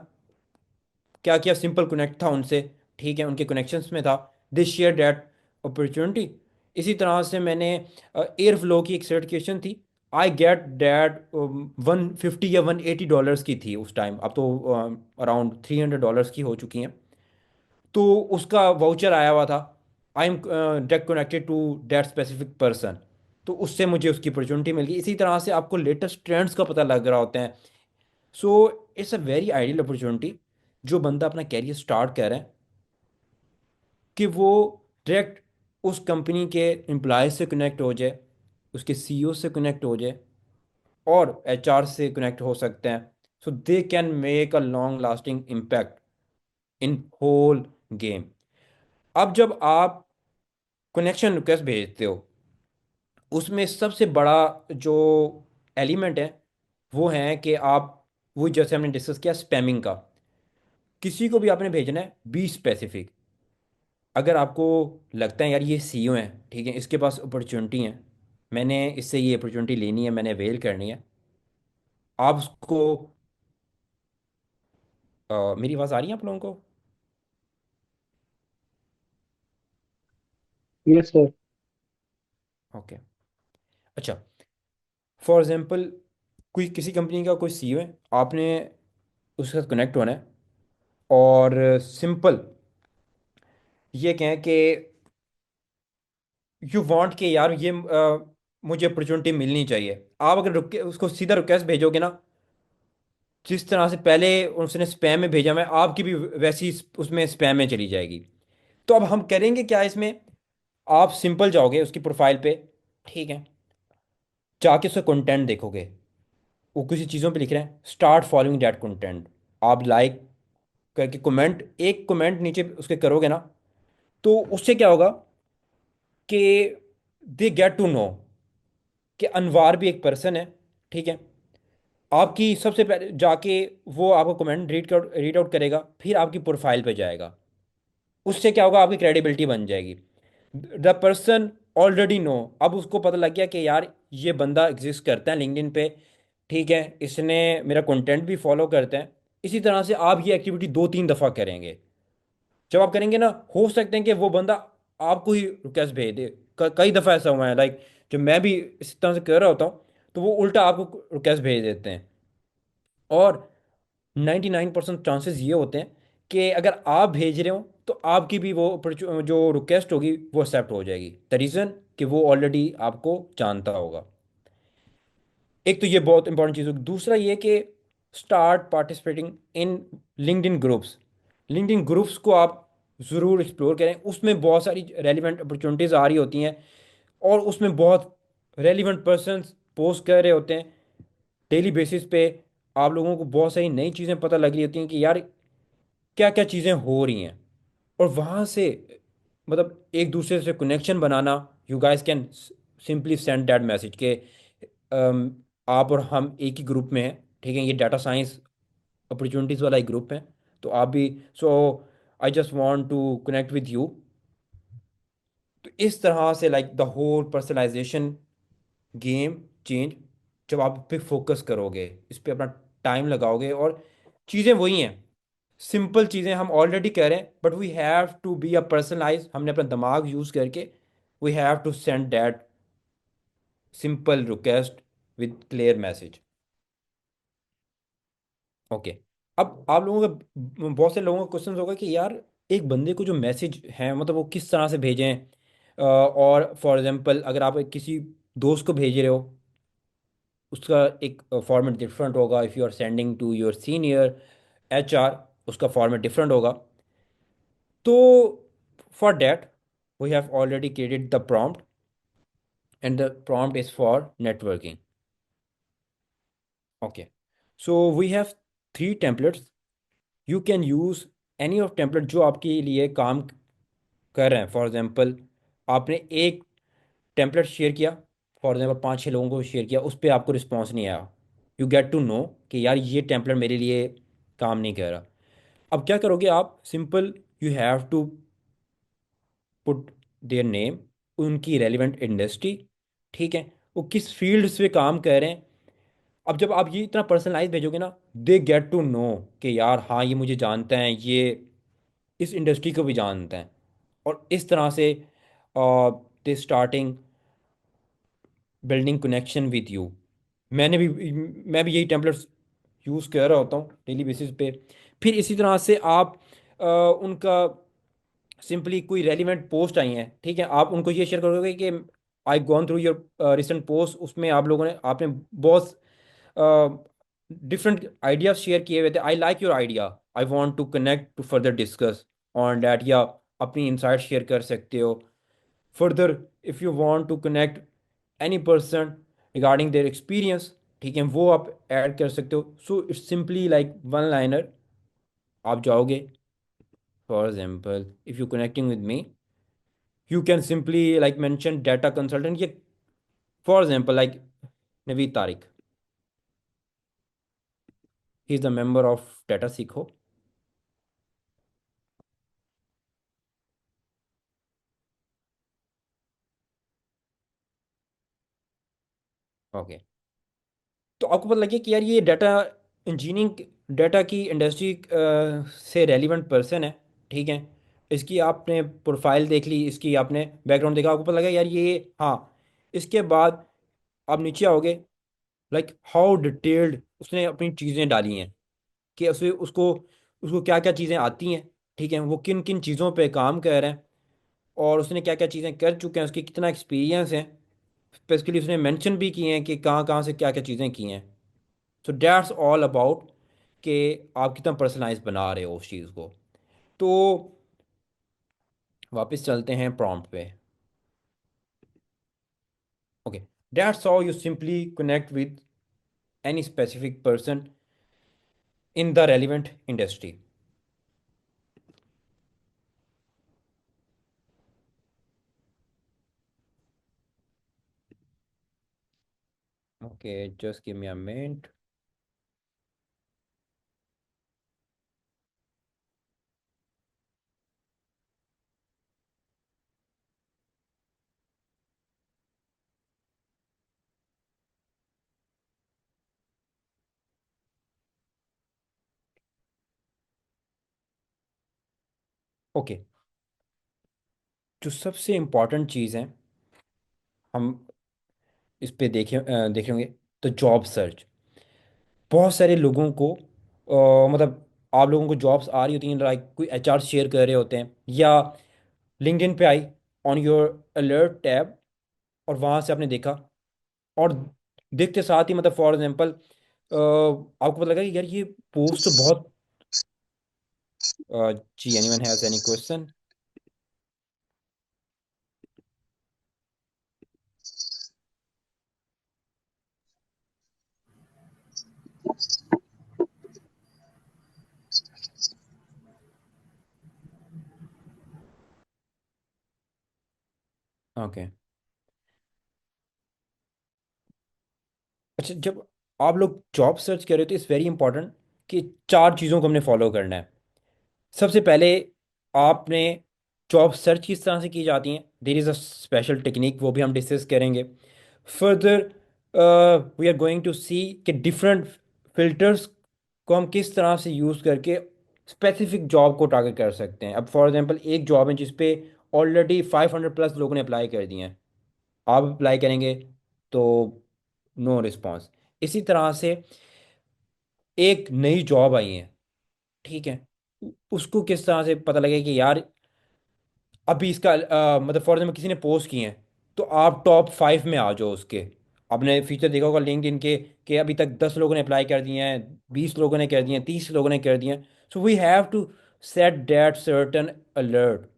क्या किया, सिंपल कनेक्ट था उनसे, ठीक है, उनके कनेक्शंस में था, दिस शेयर दैट अपॉर्चुनिटी। इसी तरह से मैंने एयर फ्लो की एक सर्टिफिकेशन थी, आई गेट दैट 150 या 180 डॉलर्स की थी उस टाइम, अब तो अराउंड $300 की हो चुकी हैं। तो उसका वाउचर आया हुआ था, I am direct connected to that specific person, तो उससे मुझे उसकी अपॉर्चुनिटी मिल गई। इसी तरह से आपको लेटेस्ट ट्रेंड्स का पता लग रहा होता है। So it's a very ideal opportunity, जो बंदा अपना कैरियर स्टार्ट कर रहा है, कि वो डायरेक्ट उस कंपनी के एम्प्लॉय से कनेक्ट हो जाए, उसके सीईओ से कनेक्ट हो जाए, और एचआर से कनेक्ट हो सकते हैं। So they can make a long lasting impact in whole game. अब जब आप कनेक्शन रिक्वेस्ट भेजते हो, उसमें सबसे बड़ा जो एलिमेंट है वो है कि आप, वो जैसे हमने डिस्कस किया स्पैमिंग का, किसी को भी आपने भेजना है बी स्पेसिफिक। अगर आपको लगता है यार ये सीईओ है, ठीक है, इसके पास अपॉर्चुनिटी है, मैंने इससे ये अपॉर्चुनिटी लेनी है, मैंने अवेल करनी है, आप उसको मेरी आवाज़ आ रही है आप लोगों को? Yes sir. ओके। अच्छा, फॉर एग्जांपल कोई किसी कंपनी का कोई सीईओ है, आपने उसके साथ कनेक्ट होना है, और सिंपल ये कहें कि यू वांट के यार ये मुझे अपॉर्चुनिटी मिलनी चाहिए, आप अगर उसको सीधा रिक्वेस्ट भेजोगे ना, जिस तरह से पहले उसने स्पैम में भेजा, मैं आपकी भी वैसी उसमें स्पैम में चली जाएगी। तो अब हम करेंगे क्या इसमें, आप सिंपल जाओगे उसकी प्रोफाइल पे, ठीक है, जाके उसका कंटेंट देखोगे, वो किसी चीज़ों पे लिख रहे हैं, स्टार्ट फॉलोइंग दैट कंटेंट, आप लाइक करके कमेंट, एक कमेंट नीचे उसके करोगे ना, तो उससे क्या होगा कि दे गेट टू नो कि अनवार भी एक पर्सन है, ठीक है। आपकी सबसे पहले जाके वो आपको कमेंट रीड आउट करेगा, फिर आपकी प्रोफाइल पे जाएगा, उससे क्या होगा, आपकी क्रेडिबिलिटी बन जाएगी। द पर्सन ऑलरेडी नो, अब उसको पता लग गया कि यार ये बंदा एग्जिस्ट करता है लिंक्डइन पे, ठीक है, इसने मेरा कंटेंट भी फॉलो करता है। इसी तरह से आप ये एक्टिविटी 2-3 दफ़ा करेंगे। जब आप करेंगे ना, हो सकते हैं कि वो बंदा आपको ही रिक्वेस्ट भेज दे। कई दफ़ा ऐसा हुआ है, लाइक जब मैं भी इस तरह से कर रहा होता हूँ, तो वो उल्टा आपको रिक्वेस्ट भेज देते हैं। और 99% चांसेस ये होते हैं कि अगर आप भेज रहे हो, तो आपकी भी वो जो रिक्वेस्ट होगी वो एक्सेप्ट हो जाएगी, द रीज़न कि वो ऑलरेडी आपको जानता होगा। एक तो ये बहुत इंपॉर्टेंट चीज़ होगी। दूसरा ये कि start participating in LinkedIn groups. LinkedIn groups को आप ज़रूर एक्सप्लोर करें, उसमें बहुत सारी रेलिवेंट अपॉर्चुनिटीज़ आ रही होती हैं, और उसमें बहुत रेलिवेंट पर्सन्स पोस्ट कर रहे होते हैं डेली बेसिस पे। आप लोगों को बहुत सारी नई चीज़ें पता लग रही होती हैं कि यार क्या क्या चीज़ें हो रही हैं, और वहाँ से मतलब एक दूसरे से connection banana. You guys can simply send that message के आप और हम एक ही ग्रुप में हैं, ठीक है, ये डाटा साइंस अपॉर्चुनिटीज़ वाला एक ग्रुप है, तो आप भी, so I just want to connect with you. तो इस तरह से like the whole personalization game change, जब आप पे फोकस करोगे, इस पे अपना टाइम लगाओगे, और चीज़ें वही हैं, सिंपल चीज़ें हम ऑलरेडी कह रहे हैं, but we have to be a personalize, हमने अपना दिमाग यूज़ करके we have to send that simple request with clear message. Okay. अब आप लोगों का, बहुत से लोगों का क्वेश्चन होगा कि यार एक बंदे को जो मैसेज है, मतलब वो किस तरह से भेजें, और फॉर एग्जांपल अगर आप किसी दोस्त को भेज रहे हो, उसका एक फॉर्मेट डिफरेंट होगा, if you are sending to your senior HR, उसका फॉर्मेट डिफरेंट होगा। तो for that we have already created the prompt, and the prompt is for networking. Okay, so we have 3 templates, you can use any of template जो आपके लिए काम कर रहे हैं। फॉर एग्जांपल आपने एक टेम्पलेट शेयर किया, फॉर एग्जांपल 5-6 लोगों को शेयर किया, उस पर आपको रिस्पॉन्स नहीं आया, यू गेट टू नो कि यार ये टेम्पलेट मेरे लिए काम नहीं कर रहा। अब क्या करोगे आप, simple you have to put their name, उनकी रेलिवेंट इंडस्ट्री, ठीक है, वो किस फील्ड से काम कर रहे हैं। अब जब आप ये इतना पर्सनलाइज भेजोगे ना, दे गेट टू नो कि यार हाँ ये मुझे जानते हैं, ये इस इंडस्ट्री को भी जानते हैं। और इस तरह से दे starting building connection with you. मैंने भी मैं भी यही टेम्पलेट्स यूज़ कर रहा होता हूँ डेली बेसिस पे। फिर इसी तरह से आप उनका सिंपली कोई रेलिवेंट पोस्ट आई हैं, ठीक है, आप उनको ये शेयर करोगे कि I gone through your recent post, उसमें आप लोगों ने आपने बहुत डिफरेंट आइडियाज शेयर किए हुए थे। I like your idea, I want to connect to further discuss on that, या अपनी इंसाइट शेयर कर सकते हो further. If you want to connect any person regarding their experience, ठीक है, वो आप ऐड कर सकते हो। So it's simply like one liner. आप जाओगे, for example if you connecting with me, you can simply like mention data consultant, yeah, for example like Naveed Tariq, he's the member of Data Sikho. Okay, तो आपको पता लगे कि यार ये data engineering, data की इंडस्ट्री से relevant person है, ठीक है। इसकी आपने प्रोफाइल देख ली, इसकी आपने बैकग्राउंड देखा, आपको पता लगा यार ये, हाँ। इसके बाद आप नीचे आओगे, लाइक हाउ डिटेल्ड उसने अपनी चीज़ें डाली हैं, कि उसे उसको उसको क्या क्या चीज़ें आती हैं, ठीक है, वो किन किन चीज़ों पे काम कर रहे हैं, और उसने क्या क्या चीज़ें कर चुके हैं, उसकी कितना एक्सपीरियंस है। स्पेसिफिकली उसने मेंशन भी किए हैं कि कहाँ कहाँ से क्या क्या चीज़ें की हैं। सो दैट्स ऑल अबाउट कि आप कितना पर्सनलाइज बना रहे हो उस चीज़ को। तो वापस चलते हैं प्रॉम्प्ट पे। Okay, that's how you simply connect with any specific person in the relevant industry. Okay, just give me a minute. Okay, जो सबसे इम्पॉर्टेंट चीज़ है, हम इस पे देखेंगे, तो जॉब सर्च। बहुत सारे लोगों को मतलब आप लोगों को जॉब्स आ रही होती हैं, लाइक कोई एचआर शेयर कर रहे होते हैं, या लिंक्डइन पे आई ऑन योर अलर्ट टैब, और वहाँ से आपने देखा, और देखते साथ ही मतलब फॉर एग्जांपल आपको पता लगा कि यार ये पोस्ट तो बहुत जी, anyone has any question? Okay, अच्छा, जब आप लोग जॉब सर्च कर रहे हो तो इट्स वेरी इंपॉर्टेंट कि चार चीज़ों को हमने फॉलो करना है। सबसे पहले आपने, जॉब सर्च किस तरह से की जाती है, there is a special technique, वो भी हम डिस्कस करेंगे further. We are going to see कि डिफरेंट फिल्टर्स को हम किस तरह से यूज़ करके स्पेसिफिक जॉब को टारगेट कर सकते हैं। अब फॉर एग्जांपल एक जॉब है जिस पे ऑलरेडी 500 प्लस लोगों ने अप्लाई कर दिए हैं, आप अप्लाई करेंगे तो नो रिस्पॉन्स। इसी तरह से एक नई जॉब आई है, ठीक है, उसको किस तरह से पता लगे कि यार अभी इसका मतलब फॉर एग्जाम्पल किसी ने पोस्ट किए हैं, तो आप टॉप 5 में आ जाओ उसके। आपने फीचर देखा होगा लिंक्ड इनके, कि अभी तक 10 लोगों ने अप्लाई कर दिए हैं, 20 लोगों ने कर दिए हैं, 30 लोगों ने कर दिए हैं। So we have to set that certain alert,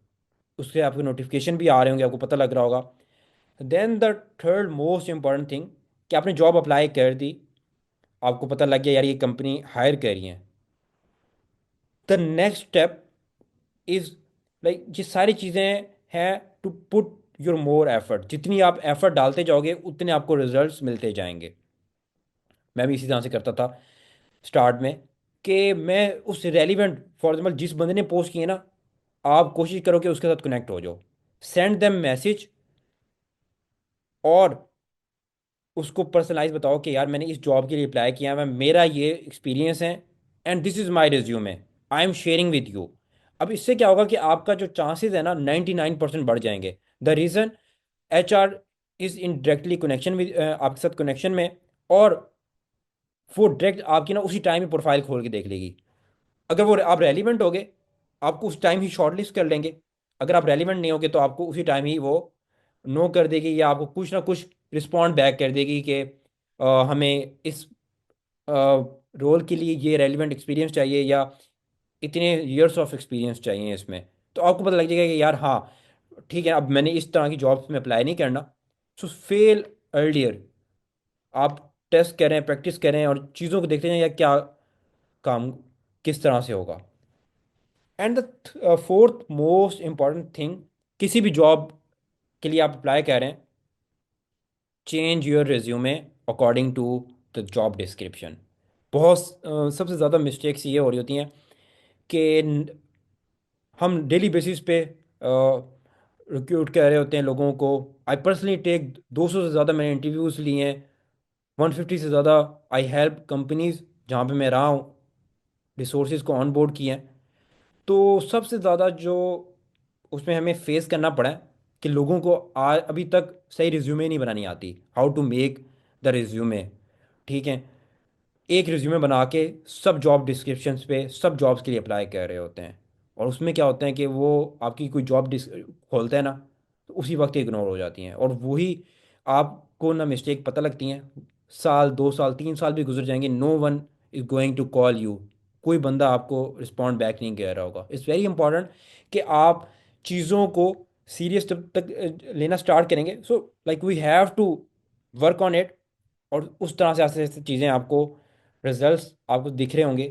उससे आपको नोटिफिकेशन भी आ रहे होंगे, आपको पता लग रहा होगा। Then the third most important thing, कि आपने जॉब अप्लाई कर दी, आपको पता लग गया यार ये कंपनी हायर कर रही है। The next step is like ये सारी चीज़ें हैं to put your more effort, जितनी आप एफर्ट डालते जाओगे उतने आपको रिजल्ट्स मिलते जाएंगे। मैं भी इसी तरह से करता था स्टार्ट में, कि मैं उस रेलिवेंट, फॉर एग्जाम्पल जिस बंदे ने पोस्ट किए ना, आप कोशिश करो कि उसके साथ कनेक्ट हो जाओ, सेंड देम मैसेज, और उसको पर्सनलाइज बताओ कि यार मैंने इस जॉब के लिए अप्लाई किया है, मैं मेरा ये एक्सपीरियंस है, and this is my resume, I am sharing with you. अब इससे क्या होगा कि आपका जो चांसेस है ना 99% बढ़ जाएंगे। The reason, HR is in directly connection with आपके साथ कनेक्शन में, और वो डायरेक्ट आपकी ना उसी टाइम ही प्रोफाइल खोल के देख लेगी। अगर वो आप रेलिवेंट होगे, आपको उस टाइम ही शॉर्टलिस्ट कर लेंगे। अगर आप रेलिवेंट नहीं होगे तो आपको उसी टाइम ही वो नो कर देगी, या आपको कुछ ना कुछ रिस्पॉन्ड बैक कर देगी कि हमें इस रोल के लिए ये रेलिवेंट एक्सपीरियंस चाहिए, या इतने ईयर्स ऑफ एक्सपीरियंस चाहिए इसमें। तो आपको पता लग जाएगा कि यार हाँ ठीक है, अब मैंने इस तरह की जॉब्स में अप्लाई नहीं करना। सो फेल अर्लियर, आप टेस्ट करें, प्रैक्टिस करें, और चीज़ों को देखते हैं या क्या काम किस तरह से होगा। And the fourth most important thing, किसी भी जॉब के लिए आप अप्लाई कर रहे हैं, change your resume according to the job description. बहुत सबसे ज़्यादा मिस्टेक्स ये हो रही होती हैं कि हम डेली बेसिस पे रिक्रूट कर रहे होते हैं लोगों को। आई पर्सनली टेक 200 से ज़्यादा मैंने इंटरव्यूज़ लिए हैं, 150 से ज़्यादा आई हेल्प कंपनीज जहाँ पे मैं रहा हूँ, रिसोर्सेज को ऑन बोर्ड किए हैं। तो सबसे ज़्यादा जो उसमें हमें फेस करना पड़ा है कि लोगों को अभी तक सही रिज्यूमे नहीं बनानी आती, how to make the resume. ठीक है, एक रिज्यूमे बना के सब जॉब डिस्क्रिप्शंस पे सब जॉब्स के लिए अप्लाई कर रहे होते हैं, और उसमें क्या होता है कि वो आपकी कोई जॉब खोलते हैं ना, तो उसी वक्त इग्नोर हो जाती हैं, और वही आपको ना मिस्टेक पता लगती हैं। साल, 2 साल, 3 साल भी गुजर जाएंगे, no one is going to call you. कोई बंदा आपको रिस्पॉन्ड बैक नहीं कर रहा होगा। इट्स वेरी इंपॉर्टेंट कि आप चीज़ों को सीरियस तब तक लेना स्टार्ट करेंगे। So like we have to work on it, और उस तरह से ऐसे ऐसे चीज़ें आपको, रिजल्ट्स आपको दिख रहे होंगे।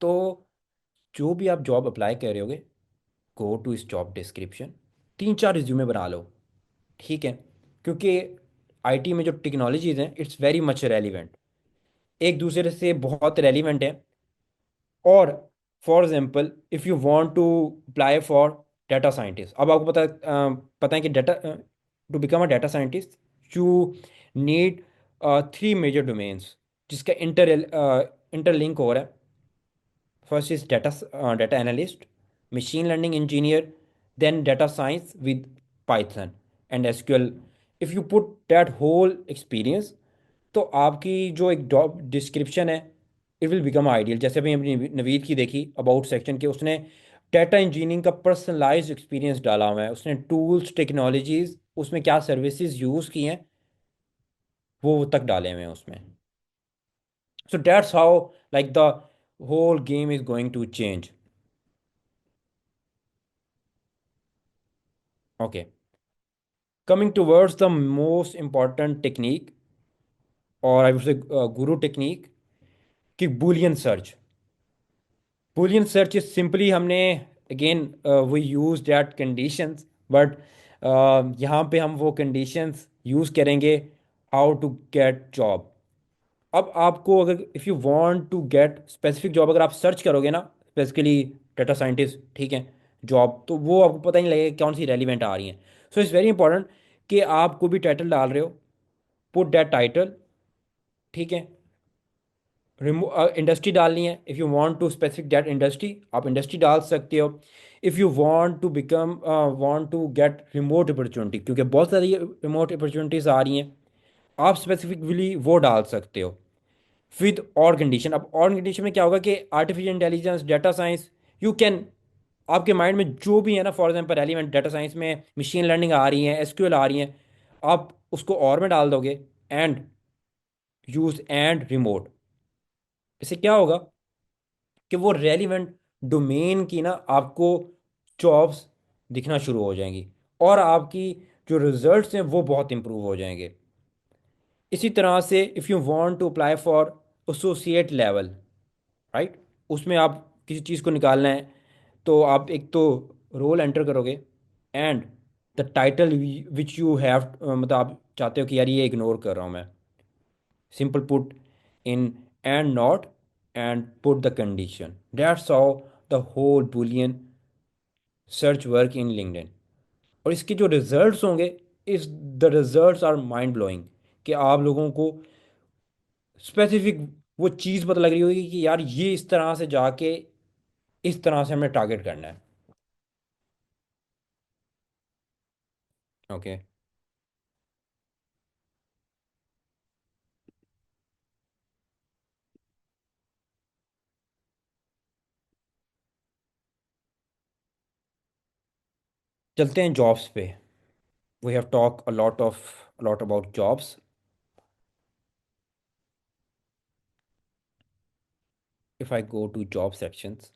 तो जो भी आप जॉब अप्लाई कर रहे होगे, गो टू इस जॉब डिस्क्रिप्शन, 3 4 रिज्यूमे बना लो। ठीक है, क्योंकि IT में जो टेक्नोलॉजीज हैं इट्स वेरी मच रेलिवेंट, एक दूसरे से बहुत रेलिवेंट है। और for example if you want to apply for data scientist, अब आपको पता है कि data to become a data scientist you need 3 major domains, जिसका इंटरलिंक हो रहा है। First is data analyst, machine learning engineer, then data science with Python and SQL. If you put that whole experience, तो आपकी जो एक job description है it will become ideal. जैसे अभी हमने नवीद की देखी अबाउट सेक्शन के, उसने डाटा इंजीनियरिंग का पर्सनलाइज्ड एक्सपीरियंस डाला हुआ है, उसने टूल्स, टेक्नोलॉजीज, उसमें क्या सर्विसेज यूज़ की हैं वो तक डाले हुए हैं उसमें। So that's how like the whole game is going to change. Okay, coming towards the most important technique, or I would say guru technique, कि boolean search. Boolean search is simply हमने again we use that conditions, but यहाँ पे हम वो conditions use करेंगे how to get job। अब आपको अगर if you want to get specific job, अगर आप सर्च करोगे ना स्पेसिफिकली डाटा साइंटिस्ट, ठीक है, जॉब, तो वो आपको पता ही नहीं लगेगा कौन सी रेलिवेंट आ रही हैं। सो इट्स वेरी इंपॉर्टेंट कि आप कोई भी टाइटल डाल रहे हो, पुट दैट टाइटल। ठीक है, इंडस्ट्री डालनी है, if you want to specific that industry आप इंडस्ट्री डाल सकते हो। If you want to become want to get remote opportunity, क्योंकि बहुत सारी रिमोट अपॉर्चुनिटीज़ आ रही हैं, आप स्पेसिफिकली वो डाल सकते हो विद और कंडीशन। अब और कंडीशन में क्या होगा कि artificial intelligence, data science, you can, आपके माइंड में जो भी है ना, for example relevant data science में मशीन लर्निंग आ रही है, SQL आ रही है, आप उसको और में डाल दोगे, एंड यूज एंड रिमोट। इससे क्या होगा कि वो रेलिवेंट डोमेन की ना आपको जॉब्स दिखना शुरू हो जाएंगी, और आपकी जो रिजल्ट्स हैं वो बहुत इंप्रूव हो जाएंगे। इसी तरह से if you want to apply for associate level, right, उसमें आप किसी चीज़ को निकालना है, तो आप एक तो रोल एंटर करोगे, and the title which you have, मतलब आप चाहते हो कि यार ये इग्नोर कर रहा हूँ मैं, simple put in and not, and put the condition. That's how the whole boolean search work in LinkedIn. और इसके जो रिजल्ट्स होंगे, is the results are mind blowing, कि आप लोगों को स्पेसिफिक वो चीज़ पता लग रही होगी कि यार ये इस तरह से जाके इस तरह से हमें टारगेट करना है। ओके। चलते हैं जॉब्स पे। We have talk a lot about jobs. If I go to job sections,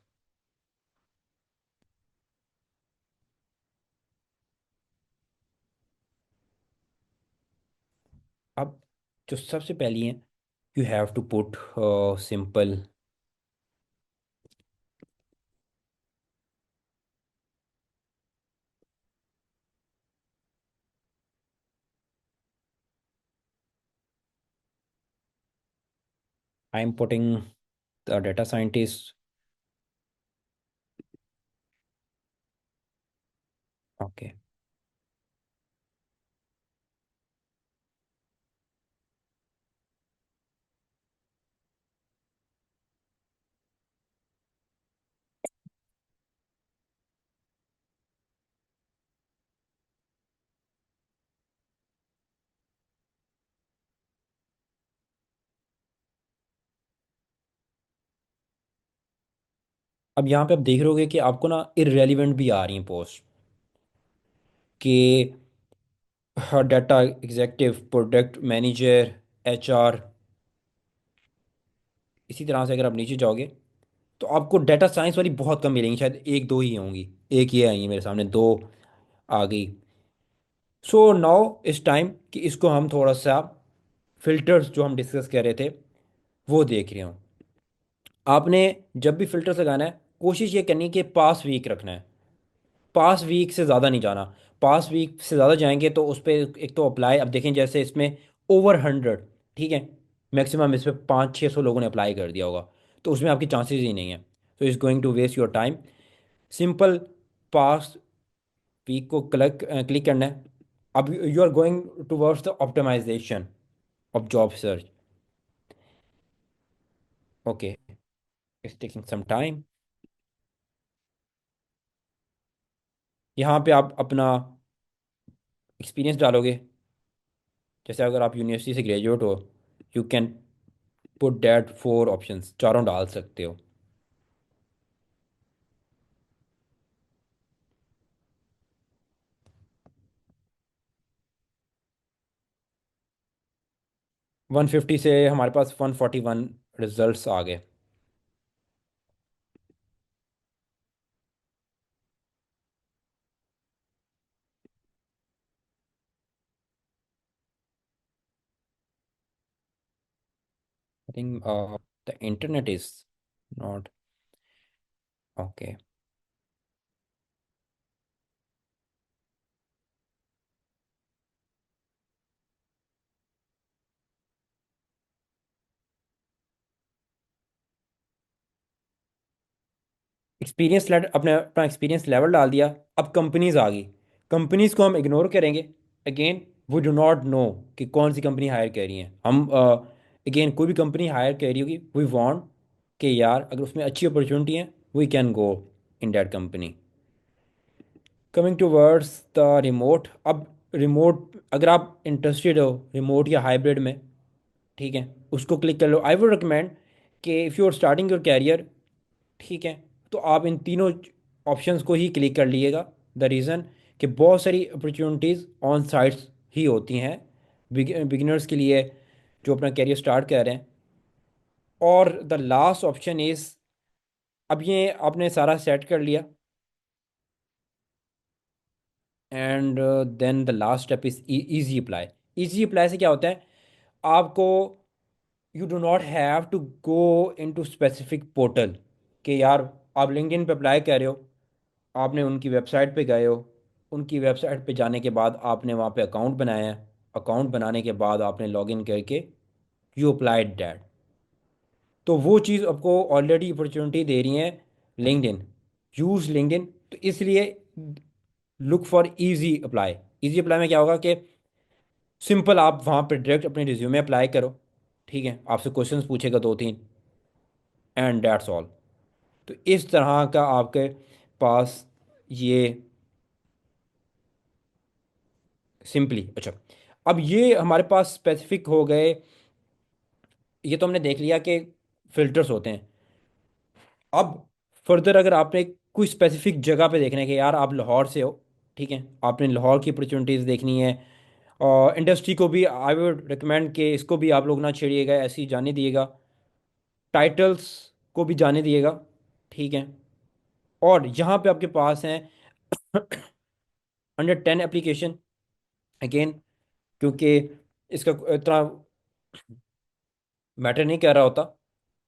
अब जो सबसे पहली है, you have to put simple. I am putting the data scientist. Okay. अब यहाँ पे आप देख रहे होगे कि आपको ना इररेलीवेंट भी आ रही हैं पोस्ट कि data executive, product manager, HR. इसी तरह से अगर आप नीचे जाओगे तो आपको डाटा साइंस वाली बहुत कम मिलेंगी, शायद एक दो ही होंगी। एक ये आई है मेरे सामने, दो आ गई। सो नाउ इस टाइम कि इसको हम थोड़ा सा फिल्टर्स जो हम डिस्कस कर रहे थे वो देख रहे हो। आपने जब भी फिल्टर्स लगाना है, कोशिश ये करनी है कि पास वीक रखना है। पास वीक से ज़्यादा नहीं जाना। पास वीक से ज़्यादा जाएंगे तो उस पर एक तो अप्लाई, अब देखें जैसे इसमें ओवर 100, ठीक है, मैक्सिमम इस पर 500-600 लोगों ने अप्लाई कर दिया होगा, तो उसमें आपकी चांसेस ही नहीं है। तो is going to waste your time. Simple past week को क्लिक करना है। अब you are going towards the optimization of job search. Okay, it's taking some time. यहाँ पे आप अपना एक्सपीरियंस डालोगे। जैसे अगर आप यूनिवर्सिटी से ग्रेजुएट हो, you can put that 4 options, चारों डाल सकते हो। 150 से हमारे पास 141 रिजल्ट्स आ गए। I think the internet is not okay. Experience level, अपने अपना एक्सपीरियंस लेवल डाल दिया। अब कंपनीज आ गई। कंपनीज को हम इग्नोर करेंगे। Again we do not know कि कौन सी कंपनी हायर कर रही है। हम अगेन कोई भी कंपनी हायर कर रही होगी, वी वांट कि यार अगर उसमें अच्छी अपॉर्चुनिटी है, we can go in that company. Coming two words the remote. अब रिमोट अगर आप इंटरेस्टेड हो रिमोट या हाइब्रिड में, ठीक है, उसको क्लिक कर लो। आई वुड रिकमेंड कि if you are starting your career, ठीक है, तो आप इन तीनों ऑप्शंस को ही क्लिक कर लीजिएगा। द रीज़न कि बहुत सारी अपॉर्चुनिटीज़ ऑन साइट्स ही होती हैं बिगिनर्स के लिए जो अपना कैरियर स्टार्ट कर रहे हैं। और द लास्ट ऑप्शन इज़, अब ये आपने सारा सेट कर लिया, and then the last step is easy apply. Easy apply से क्या होता है, आपको you do not have to go into specific portal कि यार आप लिंक्डइन पे अप्लाई कर रहे हो, आपने उनकी वेबसाइट पे गए हो, उनकी वेबसाइट पे जाने के बाद आपने वहाँ पे अकाउंट बनाया है, अकाउंट बनाने के बाद आपने लॉगिन करके यू अप्लाइड दैट। तो वो चीज़ आपको ऑलरेडी अपॉर्चुनिटी दे रही है लिंक्डइन। Use LinkedIn. तो इसलिए look for easy apply. Easy apply में क्या होगा कि सिंपल, आप वहाँ पे डायरेक्ट अपने रिज्यूमे अप्लाई करो। ठीक है, आपसे क्वेश्चंस पूछेगा दो तीन, एंड दैट्स ऑल। तो इस तरह का आपके पास ये सिंपली, अच्छा, अब ये हमारे पास स्पेसिफिक हो गए। ये तो हमने देख लिया कि फिल्टर्स होते हैं। अब फर्दर अगर आपने कोई स्पेसिफिक जगह पे देखना है कि यार आप लाहौर से हो, ठीक है, आपने लाहौर की अपॉर्चुनिटीज़ देखनी है, और इंडस्ट्री को भी आई वुड रिकमेंड कि इसको भी आप लोग ना छेड़िएगा, ऐसे ही जाने दिएगा। टाइटल्स को भी जाने दिएगा, ठीक है। और यहाँ पे आपके पास हैं 110 एप्लीकेशन, अगेन, क्योंकि इसका इतना मैटर नहीं कर रहा होता।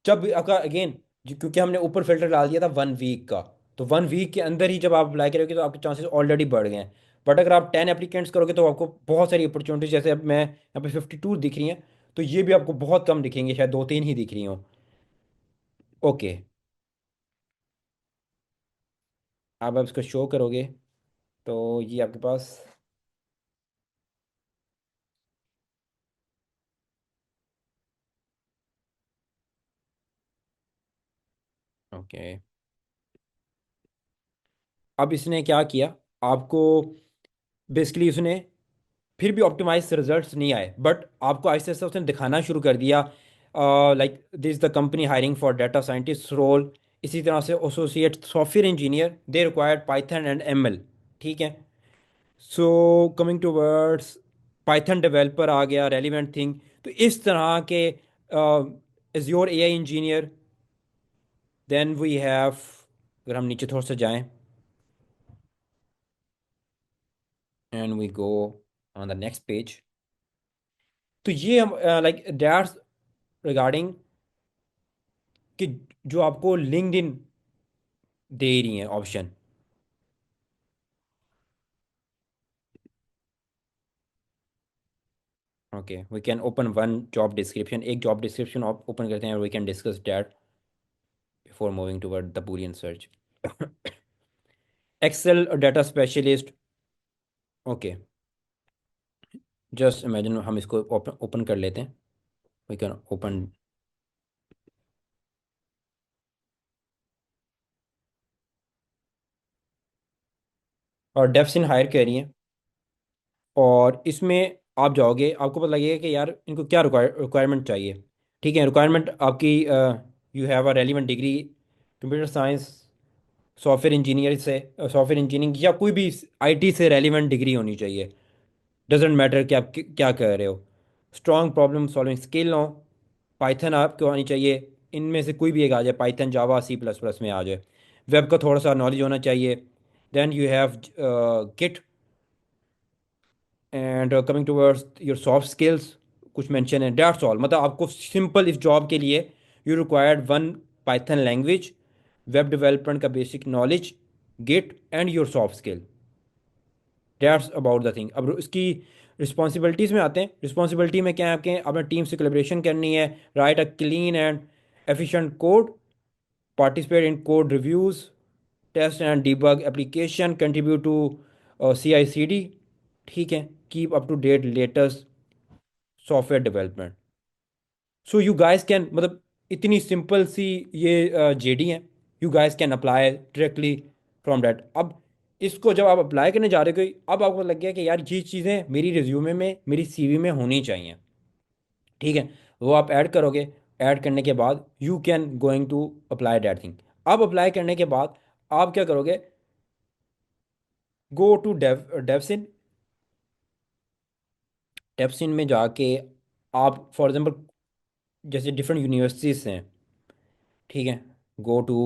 जब भी आपका अगेन, क्योंकि हमने ऊपर फिल्टर डाल दिया था 1 वीक का, तो 1 वीक के अंदर ही जब आप अप्लाई करोगे तो आपके चांसेस ऑलरेडी बढ़ गए हैं। बट अगर आप 10 एप्लीकेंट्स करोगे तो आपको बहुत सारी अपॉर्चुनिटीज, जैसे अब मैं यहाँ पे 52 दिख रही हैं, तो ये भी आपको बहुत कम दिखेंगे, शायद दो तीन ही दिख रही हों। ओके, आप इसको शो करोगे तो ये आपके पास, ओके, अब इसने क्या किया आपको, बेसिकली उसने फिर भी ऑप्टिमाइज रिजल्ट्स नहीं आए, बट आपको आहिस्ता आहिस्ता उसने दिखाना शुरू कर दिया, like this the company hiring for data scientist role. इसी तरह से associate software engineer they required Python and ML, ठीक है। So coming to words, Python developer आ गया, रेलिवेंट थिंग। तो इस तरह के Azure AI engineer, then we have, अगर हम नीचे थोड़ा सा जाएं, and we go on the next page, तो ये हम लाइक दैट्स रिगार्डिंग कि जो आपको लिंक्डइन दे रही हैं option. Okay, we can open one job description, एक जॉब डिस्क्रिप्शन ओपन करते हैं और we can discuss that before moving toward the boolean search. Excel data specialist, okay, just imagine हम इसको ओपन ओपन कर लेते हैं, वी कैन ओपन। और डेफ्सिन हायर कह रही है, और इसमें आप जाओगे, आपको पता लगेगा कि यार इनको क्या रिक्वायरमेंट चाहिए। ठीक है, रिक्वायरमेंट आपकी, you have a relevant degree computer science, software engineer से, सॉफ्टवेयर इंजीनियरिंग या कोई भी आईटी से रेलिवेंट डिग्री होनी चाहिए। डजेंट मैटर कि आप क्या कर रहे हो। स्ट्रॉन्ग प्रॉब्लम सॉल्विंग स्किल हो, पाइथन आपको आनी चाहिए, इनमें से कोई भी एक आ जाए, Python Java C plus plus में आ जाए। वेब का थोड़ा सा नॉलेज होना चाहिए। Then you have Git, and coming towards your soft skills, कुछ मेंशन है, दैट्स ऑल। मतलब आपको सिंपल इस जॉब के लिए you required one Python language, web development का basic knowledge, Git and your soft skill, that's about the thing. अब इसकी रिस्पॉन्सिबिलिटीज़ में आते हैं। रिस्पॉन्सिबिलिटी में क्या है आपके, अपने टीम से कोलेब्रेशन करनी है, write a clean and efficient code, participate in code reviews, test and debug application, contribute to CI/CD, ठीक है, keep up to date latest software development. So you guys can, मतलब इतनी सिंपल सी ये JD है, you guys can apply directly from that. अब इसको जब आप अप्लाई करने जा रहे हो, अब आपको लग गया कि यार ये चीज़ें मेरी रिज्यूमे में, मेरी सीवी में होनी चाहिए, ठीक है, वो आप ऐड करोगे। ऐड करने के बाद you can going to apply that thing. अब अप्लाई करने के बाद आप क्या करोगे, गो टू डेवसिन। डेवसिन में जाके आप फॉर एग्जांपल, जैसे डिफरेंट यूनिवर्सिटीज़ हैं, ठीक है, गो टू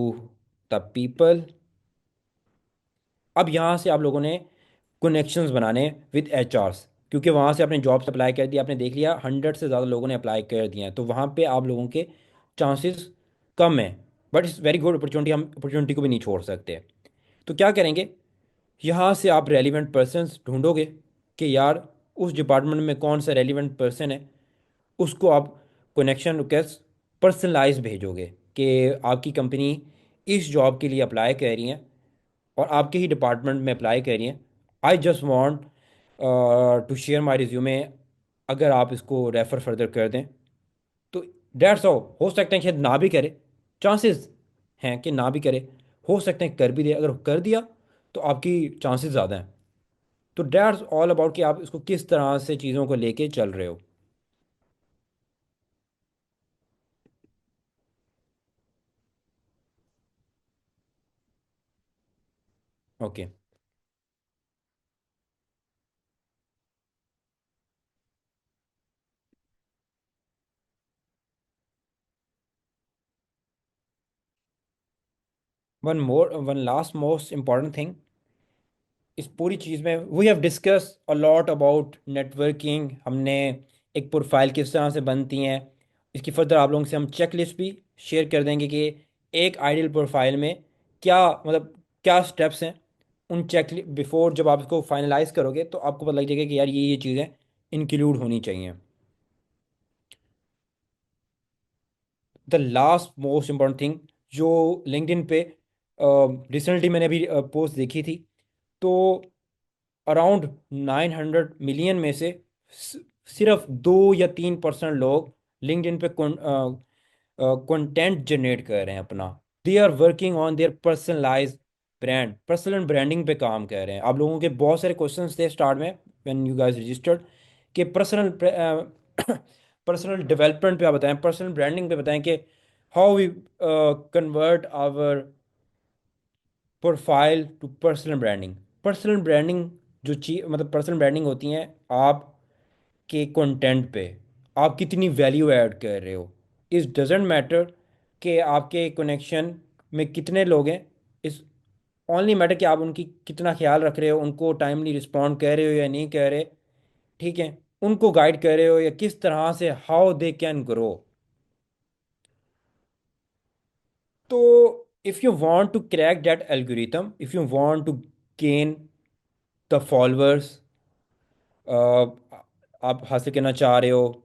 द पीपल। अब यहाँ से आप लोगों ने कनेक्शंस बनाने विद एचआरस, क्योंकि वहाँ से आपने जॉब्स अप्लाई कर दिया, आपने देख लिया 100 से ज़्यादा लोगों ने अप्लाई कर दिया है, तो वहाँ पे आप लोगों के चांसेस कम हैं। But it's very good opportunity, हम अपॉर्चुनिटी को भी नहीं छोड़ सकते। तो क्या करेंगे, यहाँ से आप रेलिवेंट पर्सन्स ढूंढोगे कि यार उस डिपार्टमेंट में कौन सा रेलिवेंट पर्सन है, उसको आप कनेक्शन रिक्वेस्ट पर्सनलाइज भेजोगे कि आपकी कंपनी इस जॉब के लिए अप्लाई कर रही है और आपके ही डिपार्टमेंट में अप्लाई कर रही हैं। I just want to share my resume अगर आप इसको रेफर फर्दर कर दें तो डेट्स ऑल, हो सकता है शायद ना भी करे, चांसेस हैं कि ना भी करे, हो सकते हैं कर भी दे। अगर कर दिया तो आपकी चांसेस ज़्यादा हैं। तो डेट्स ऑल अबाउट कि आप इसको किस तरह से चीज़ों को लेके चल रहे हो। Okay. One last most important thing इस पूरी चीज़ में, we have discuss a lot about networking. हमने एक प्रोफाइल किस तरह से बनती हैं, इसकी फर्दर आप लोगों से हम चेक लिस्ट भी शेयर कर देंगे कि एक आइडियल प्रोफाइल में क्या मतलब क्या स्टेप्स हैं। उन चेक बिफोर जब आप इसको फाइनलाइज करोगे तो आपको पता लग जाएगा कि यार ये चीज़ें इंक्लूड होनी चाहिए। The last most important thing जो लिंक्डइन पे रिसेंटली मैंने अभी पोस्ट देखी थी, तो अराउंड 900 मिलियन में से स- सिर्फ 2 या 3% लोग लिंक्डइन पे कंटेंट जनरेट कर रहे हैं अपना। They are working on their personalize brand, personal branding पे काम कर रहे हैं। आप लोगों के बहुत सारे क्वेश्चंस थे स्टार्ट में व्हेन यू गाइस रजिस्टर्ड कि पर्सनल पर्सनल डेवलपमेंट पे आप बताएं, पर्सनल ब्रांडिंग पे बताएं कि how we convert our profile to personal branding. Personal branding जो चीज मतलब पर्सनल ब्रांडिंग होती है आप के कंटेंट पे आप कितनी वैल्यू ऐड कर रहे हो। इस डजेंट मैटर कि आपके कनेक्शन में कितने लोग हैं, इस ओनली मैटर कि आप उनकी कितना ख्याल रख रहे हो, उनको टाइमली रिस्पॉन्ड कर रहे हो या नहीं कर रहे। ठीक है, उनको गाइड कर रहे हो या किस तरह से, हाउ दे कैन ग्रो। तो if you want to crack that algorithm, if you want to gain the followers आप हासिल करना चाह रहे हो,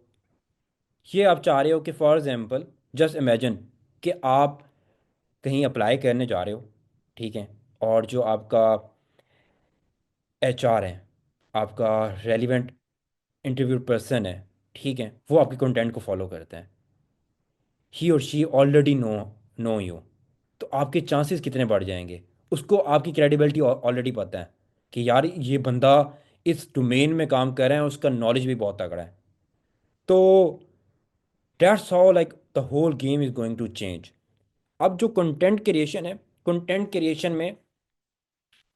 ये आप चाह रहे हो कि फॉर एग्जांपल जस्ट इमेजिन कि आप कहीं अप्लाई करने जा रहे हो। ठीक है, और जो आपका एचआर है, आपका रेलिवेंट इंटरव्यू पर्सन है, ठीक है, वो आपके कंटेंट को फॉलो करता है, ही और शी ऑलरेडी नो यू। तो आपके चांसेस कितने बढ़ जाएंगे। उसको आपकी क्रेडिबिलिटी ऑलरेडी पता है कि यार ये बंदा इस डोमेन में काम कर रहा है, उसका नॉलेज भी बहुत तगड़ा है। तो that's how like the whole game is going to change. अब जो कंटेंट क्रिएशन है, कंटेंट क्रिएशन में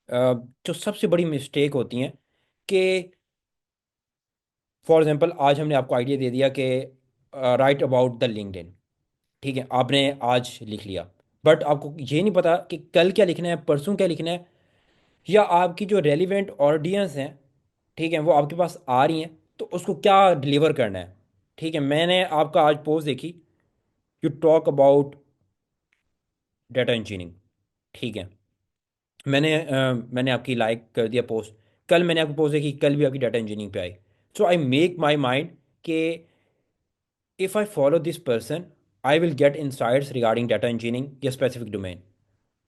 जो सबसे बड़ी मिस्टेक होती हैं कि फॉर एग्जांपल आज हमने आपको आइडिया दे दिया कि राइट अबाउट द लिंक्डइन। ठीक है, आपने आज लिख लिया, बट आपको ये नहीं पता कि कल क्या लिखना है, परसों क्या लिखना है, या आपकी जो रेलिवेंट ऑडियंस हैं, ठीक है, वो आपके पास आ रही हैं, तो उसको क्या डिलीवर करना है। ठीक है, मैंने आपका आज पोस्ट देखी, you talk about data engineering. ठीक है, मैंने आपकी लाइक कर दिया पोस्ट। कल मैंने आपकी पोस्ट देखी, कल भी आपकी डाटा इंजीनियरिंग पे आई। सो आई मेक माई माइंड कि if I follow this person I will get insights regarding data engineering या स्पेसिफिक डोमेन।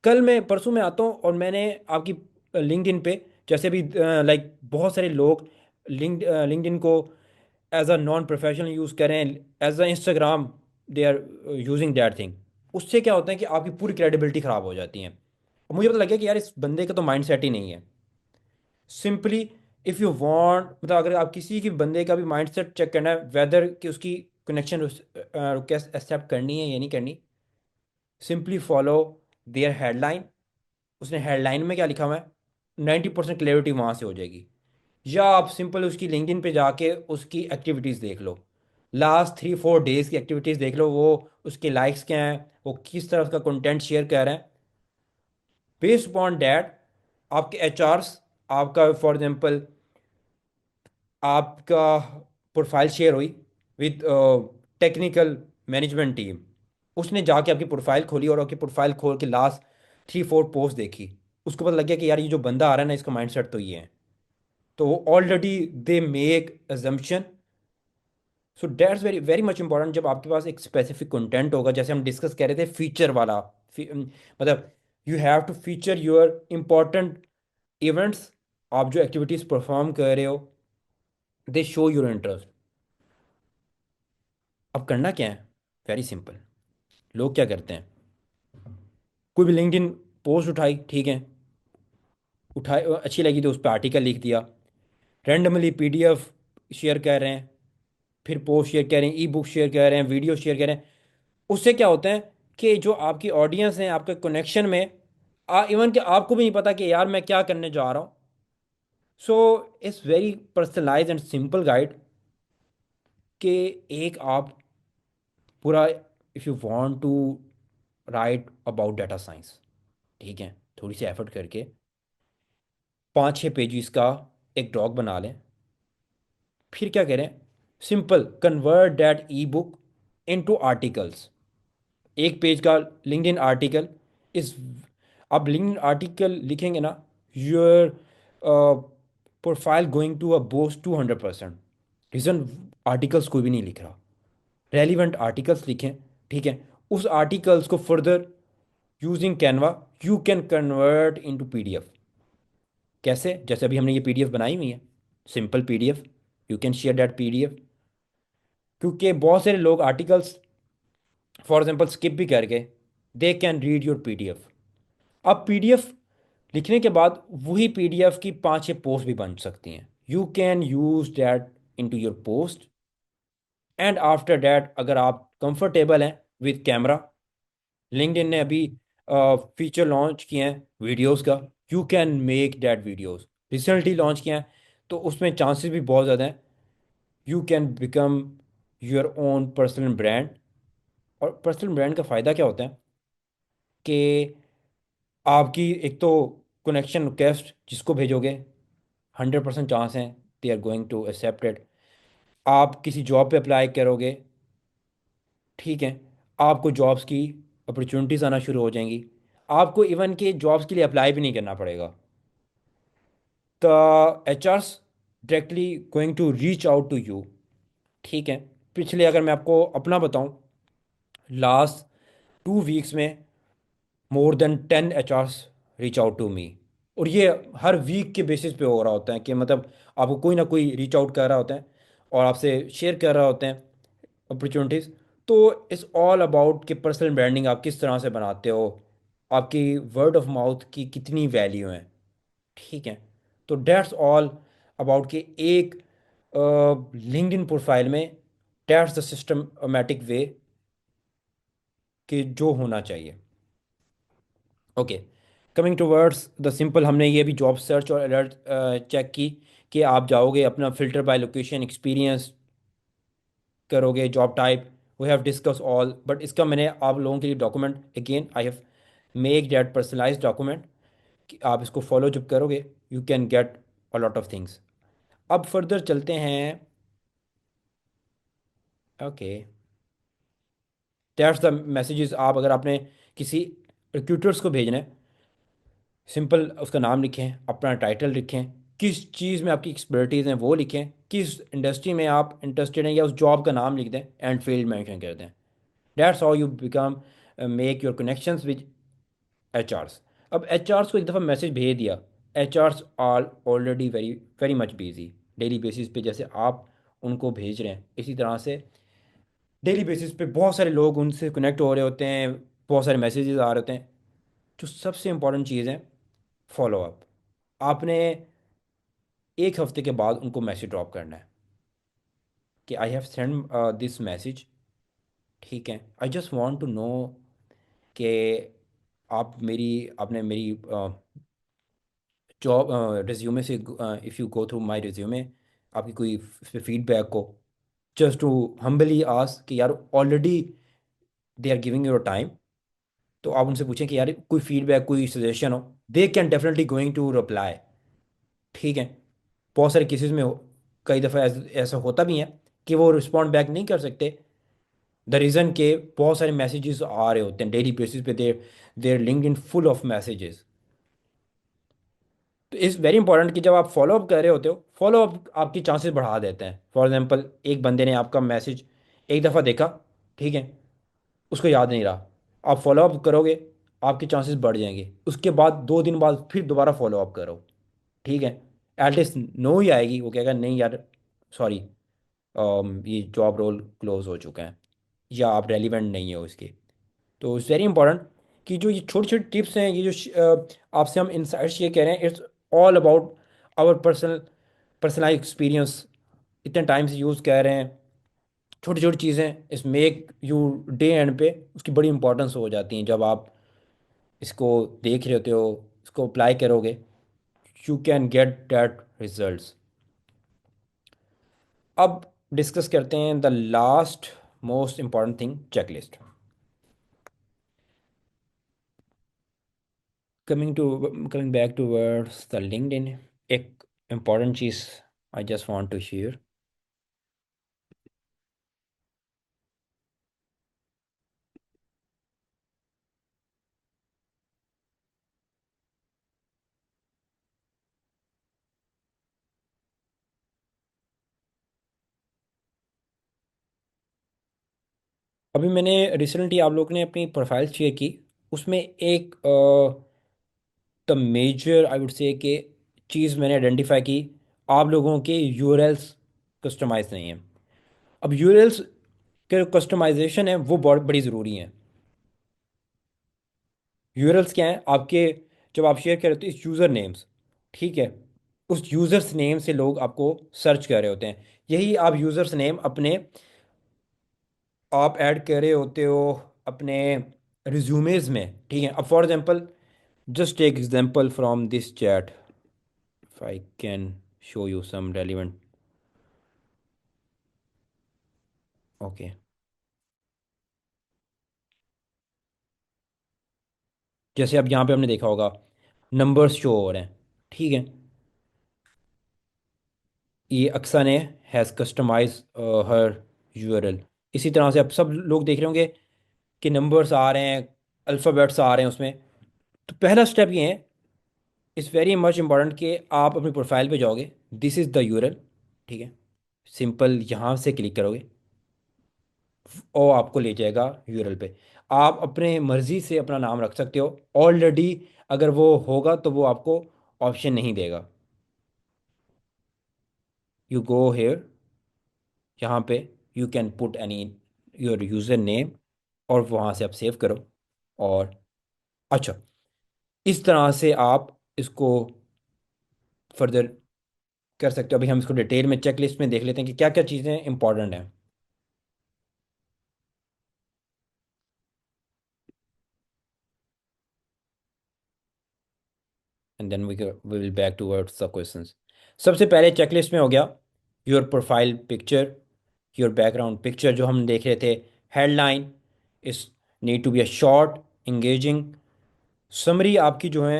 कल मैं परसों में आता हूँ और मैंने आपकी लिंक्डइन पे, जैसे भी लाइक बहुत सारे लोग लिंक्डइन को as a non professional use करें, as a Instagram they are using that thing. उससे क्या होता है कि आपकी पूरी क्रेडिबिलिटी ख़राब हो जाती है। और मुझे पता लग गया कि यार इस बंदे का तो माइंड सेट ही नहीं है। सिंपली इफ़ यू वांट मतलब अगर आप किसी की बंदे का भी माइंड सेट चेक करना है वेदर कि उसकी कनेक्शन रिक्वेस्ट एक्सेप्ट करनी है या नहीं करनी, सिंपली फॉलो देयर हेडलाइन। उसने हेडलाइन में क्या लिखा हुआ है, 90% क्लियरिटी वहाँ से हो जाएगी। या आप सिंपल उसकी लिंक्डइन पे जाके उसकी एक्टिविटीज़ देख लो, लास्ट 3-4 डेज की एक्टिविटीज़ देख लो, वो उसके लाइक्स क्या हैं, वो किस तरह का कंटेंट शेयर कर रहे हैं। बेस्ड अपॉन डैट आपके एचआरस, आपका फॉर एग्जांपल आपका प्रोफाइल शेयर हुई विद टेक्निकल मैनेजमेंट टीम, उसने जाके आपकी प्रोफाइल खोली और आपकी प्रोफाइल खोल के लास्ट 3-4 पोस्ट देखी। उसको पता लग गया कि यार ये जो बंदा आ रहा है ना, इसका माइंडसेट तो ये है। तो वो already they make assumption. So that's very very much important. जब आपके पास एक स्पेसिफिक कंटेंट होगा, जैसे हम डिस्कस कर रहे थे फीचर वाला, मतलब you have to feature your important events. आप जो एक्टिविटीज़ परफॉर्म कर रहे हो, दे शो योर इंटरेस्ट। अब करना क्या है, वेरी सिंपल। लोग क्या करते हैं, कोई भी लिंक्डइन पोस्ट उठाई, ठीक है, उठाई अच्छी लगी तो उस पर आर्टिकल लिख दिया, रैंडमली पीडीएफ शेयर कर रहे हैं, फिर पोस्ट शेयर कर रहे हैं, ई बुक शेयर कर रहे हैं, वीडियो शेयर कर रहे हैं। उससे क्या होता है कि जो आपकी ऑडियंस है आपके कनेक्शन में, इवन कि आपको भी नहीं पता कि यार मैं क्या करने जा रहा हूँ। So it's very personalize and simple guide कि एक आप पूरा, if you want to write about data science, ठीक है, थोड़ी सी एफर्ट करके 5-6 पेजेस का एक डॉग बना लें। फिर क्या करें, simple convert that e book into articles. एक पेज का लिंक्डइन आर्टिकल इस, आप लिंक्डइन आर्टिकल लिखेंगे ना, your profile going to a boost 200%। Reason, articles कोई भी नहीं लिख रहा, रेलिवेंट आर्टिकल्स लिखें, ठीक है। उस आर्टिकल्स को further using Canva you can convert into PDF. कैसे, जैसे अभी हमने ये पीडीएफ बनाई हुई है, simple PDF, you can share that PDF. क्योंकि बहुत सारे लोग आर्टिकल्स फॉर एग्जांपल स्किप भी करके they can read your PDF. अब पीडीएफ लिखने के बाद वही पीडीएफ की 5-6 पोस्ट भी बन सकती हैं, you can use that into your post. And after that अगर आप कंफर्टेबल हैं विद कैमरा, लिंक्डइन ने अभी फीचर लॉन्च किए हैं वीडियोस का, you can make that videos. Recently launch किया है, तो उसमें चांसेस भी बहुत ज़्यादा हैं you can become your own personal brand. और पर्सनल ब्रांड का फ़ायदा क्या होता है कि आपकी एक तो कनेक्शन रिक्वेस्ट जिसको भेजोगे 100% चांस हैं they are going to accepted. आप किसी जॉब पे अप्लाई करोगे, ठीक है, आपको जॉब्स की अपॉर्चुनिटीज़ आना शुरू हो जाएंगी। आपको इवन के जॉब्स के लिए अप्लाई भी नहीं करना पड़ेगा। The HRs directly going to reach out to you, ठीक है। पिछले अगर मैं आपको अपना बताऊं, लास्ट 2 वीक्स में more than 10 HRs reach out to me. और ये हर वीक के बेसिस पे हो रहा होता है कि मतलब आपको कोई ना कोई रीच आउट कर रहा होता है और आपसे शेयर कर रहा होते हैं अपॉर्चुनिटीज़। तो इट्स ऑल अबाउट कि पर्सनल ब्रांडिंग आप किस तरह से बनाते हो, आपकी वर्ड ऑफ माउथ की कितनी वैल्यू है, ठीक है। तो डेट्स ऑल अबाउट कि एक लिंक्डइन प्रोफाइल में डेट्स द सिस्टमेटिक वे कि जो होना चाहिए। Okay, coming towards the simple, हमने ये भी जॉब सर्च और अलर्ट चेक की कि आप जाओगे अपना फिल्टर बाय लोकेशन एक्सपीरियंस करोगे, job type, we have discuss all. But इसका मैंने आप लोगों के लिए document again I have make that personalize document कि आप इसको फॉलो जब करोगे you can get a lot of things. अब फर्दर चलते हैं। Okay, that's the messages. आप अगर आपने किसी रिक्रूटर्स को भेजना है, सिंपल उसका नाम लिखें, अपना टाइटल लिखें, किस चीज़ में आपकी एक्सपर्टीज़ है वो लिखें, किस इंडस्ट्री में आप इंटरेस्टेड हैं, या उस जॉब का नाम लिख दें एंड फील्ड मेंशन कर दें। That's how you become make your connections with HRs. अब एच आर्स को एक दफ़ा मैसेज भेज दिया, HRs are already very very much busy. Daily basis पे जैसे आप उनको भेज रहे हैं, इसी तरह से डेली बेसिस पे बहुत सारे लोग उनसे कनेक्ट हो रहे होते हैं, बहुत सारे मैसेजेस आ रहे होते हैं। जो सबसे इंपॉर्टेंट चीज़ है, फॉलो अप। आपने एक हफ्ते के बाद उनको मैसेज ड्रॉप करना है कि I have send this message, ठीक है, I just want to know कि आप मेरी, आपने मेरी जॉब रिज्यूमे से, if you go through my resume, आपकी कोई फीडबैक हो, जस्ट टू हम्बली आस्क कि यार already they are giving your time. तो आप उनसे पूछें कि यार कोई फीडबैक कोई सजेशन हो, they can definitely going to reply, ठीक है। बहुत सारे केसेस में कई दफ़ा ऐसा होता भी है कि वो रिस्पॉन्ड बैक नहीं कर सकते। द रीज़न के बहुत सारे मैसेजेस आ रहे होते हैं डेली बेसिस पे, there there LinkedIn full of messages. तो इट्स वेरी इंपॉर्टेंट कि जब आप फॉलो अप कर रहे होते हो, फॉलो अप आपकी चांसेस बढ़ा देते हैं। फॉर एग्जांपल एक बंदे ने आपका मैसेज एक दफ़ा देखा, ठीक है, उसको याद नहीं रहा, आप फॉलो अप करोगे, आपके चांसेस बढ़ जाएंगे। उसके बाद 2 दिन बाद फिर दोबारा फॉलो अप करो, ठीक है, एटलीस्ट नो ही आएगी, वो कहेगा नहीं यार, सॉरी, ये जॉब रोल क्लोज हो चुका है या आप रेलिवेंट नहीं हो इसके। तो इट्स वेरी इंपॉर्टेंट कि जो ये छोटी छोटी टिप्स हैं, ये जो आपसे हम इंसाइट्स ये कह रहे हैं, it's all about our personal experience. इतने टाइम से यूज़ कर रहे हैं, छोटी छोटी चीज़ें इस मेक यू डे एंड पे उसकी बड़ी इंपॉर्टेंस हो जाती हैं। जब आप इसको देख रहे होते हो, इसको अप्लाई करोगे, you can get that results. अब डिस्कस करते हैं the last most important thing, checklist. Coming back two words the LinkedIn, एक इम्पॉर्टेंट चीज़ I just want to share. अभी मैंने रिसेंटली, आप लोग ने अपनी प्रोफाइल शेयर की, उसमें एक द मेजर आई वुड से कि चीज़ मैंने आइडेंटिफाई की, आप लोगों के यूआरएल्स कस्टमाइज नहीं हैं। अब यूआरएल्स के कस्टमाइजेशन है वो बहुत बड़ी ज़रूरी है। यूआरएल्स क्या हैं आपके, जब आप शेयर कर रहे हो तो यूज़र नेम्स, ठीक है, उस यूज़र्स नेम से लोग आपको सर्च कर रहे होते हैं। यही आप यूज़र्स नेम अपने आप ऐड कर रहे होते हो अपने रिज्यूमेज में, ठीक है। अब for example, just take example from this chat, if I can show you some relevant. Okay, जैसे अब यहाँ पे हमने देखा होगा नंबर्स शो हो रहे हैं, ठीक है। ये अक्सा ने हैज़ कस्टमाइज हर यूआरएल। इसी तरह से अब सब लोग देख रहे होंगे कि नंबर्स आ रहे हैं, अल्फ़ाबेट्स आ रहे हैं उसमें। तो पहला स्टेप ये है, इट्स वेरी मच इम्पॉर्टेंट कि आप अपनी प्रोफाइल पे जाओगे, दिस इज़ द यूआरएल, ठीक है। सिंपल यहाँ से क्लिक करोगे और आपको ले जाएगा यूआरएल पे। आप अपने मर्ज़ी से अपना नाम रख सकते हो ऑलरेडी। अगर वो होगा तो वो आपको ऑप्शन नहीं देगा। यू गो हेयर, यहाँ पे you can put any your user name और वहाँ से आप सेव करो। और अच्छा, इस तरह से आप इसको फर्दर कर सकते हो। अभी हम इसको डिटेल में चेक लिस्ट में देख लेते हैं कि क्या क्या चीज़ें इंपॉर्टेंट हैं। And then we will back towards the questions. सबसे पहले चेकलिस्ट में हो गया your profile picture, your background picture जो हम देख रहे थे। Headline is need to be a short engaging summary, आपकी जो है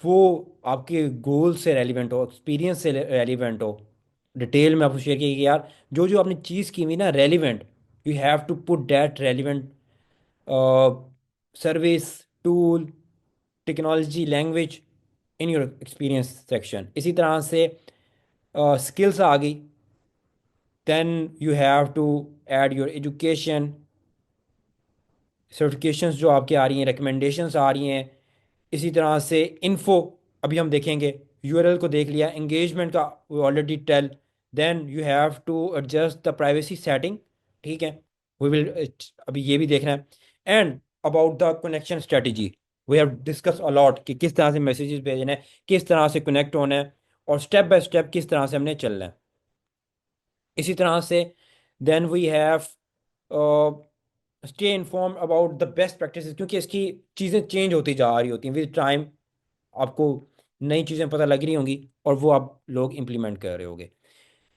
वो आपके गोल से रेलिवेंट हो, एक्सपीरियंस से रेलिवेंट हो। डिटेल में आपको शेयर किया कि यार जो जो आपने चीज़ की हुई ना relevant, you have to put that relevant service, tool, technology, language in your experience section. इसी तरह से स्किल्स आ गई, then you have to add your education, certifications जो आपकी आ रही हैं, रिकमेंडेशंस आ रही हैं। इसी तरह से इन्फो, अभी हम देखेंगे यूआरएल को देख लिया, एंगेजमेंट का already tell. Then you have to adjust the privacy setting, ठीक है। वी विल अभी ये भी देखना है। And about the connection strategy, we have discuss a lot कि किस तरह से मैसेजेस भेजने हैं, किस तरह से कनेक्ट होना है, और स्टेप बाय स्टेप किस तरह से हमने चलना है। इसी तरह से then we have stay inform about the best practices, क्योंकि इसकी चीज़ें चेंज होती जा रही होती हैं विद टाइम। आपको नई चीज़ें पता लग रही होंगी और वो आप लोग इम्प्लीमेंट कर रहे होगे।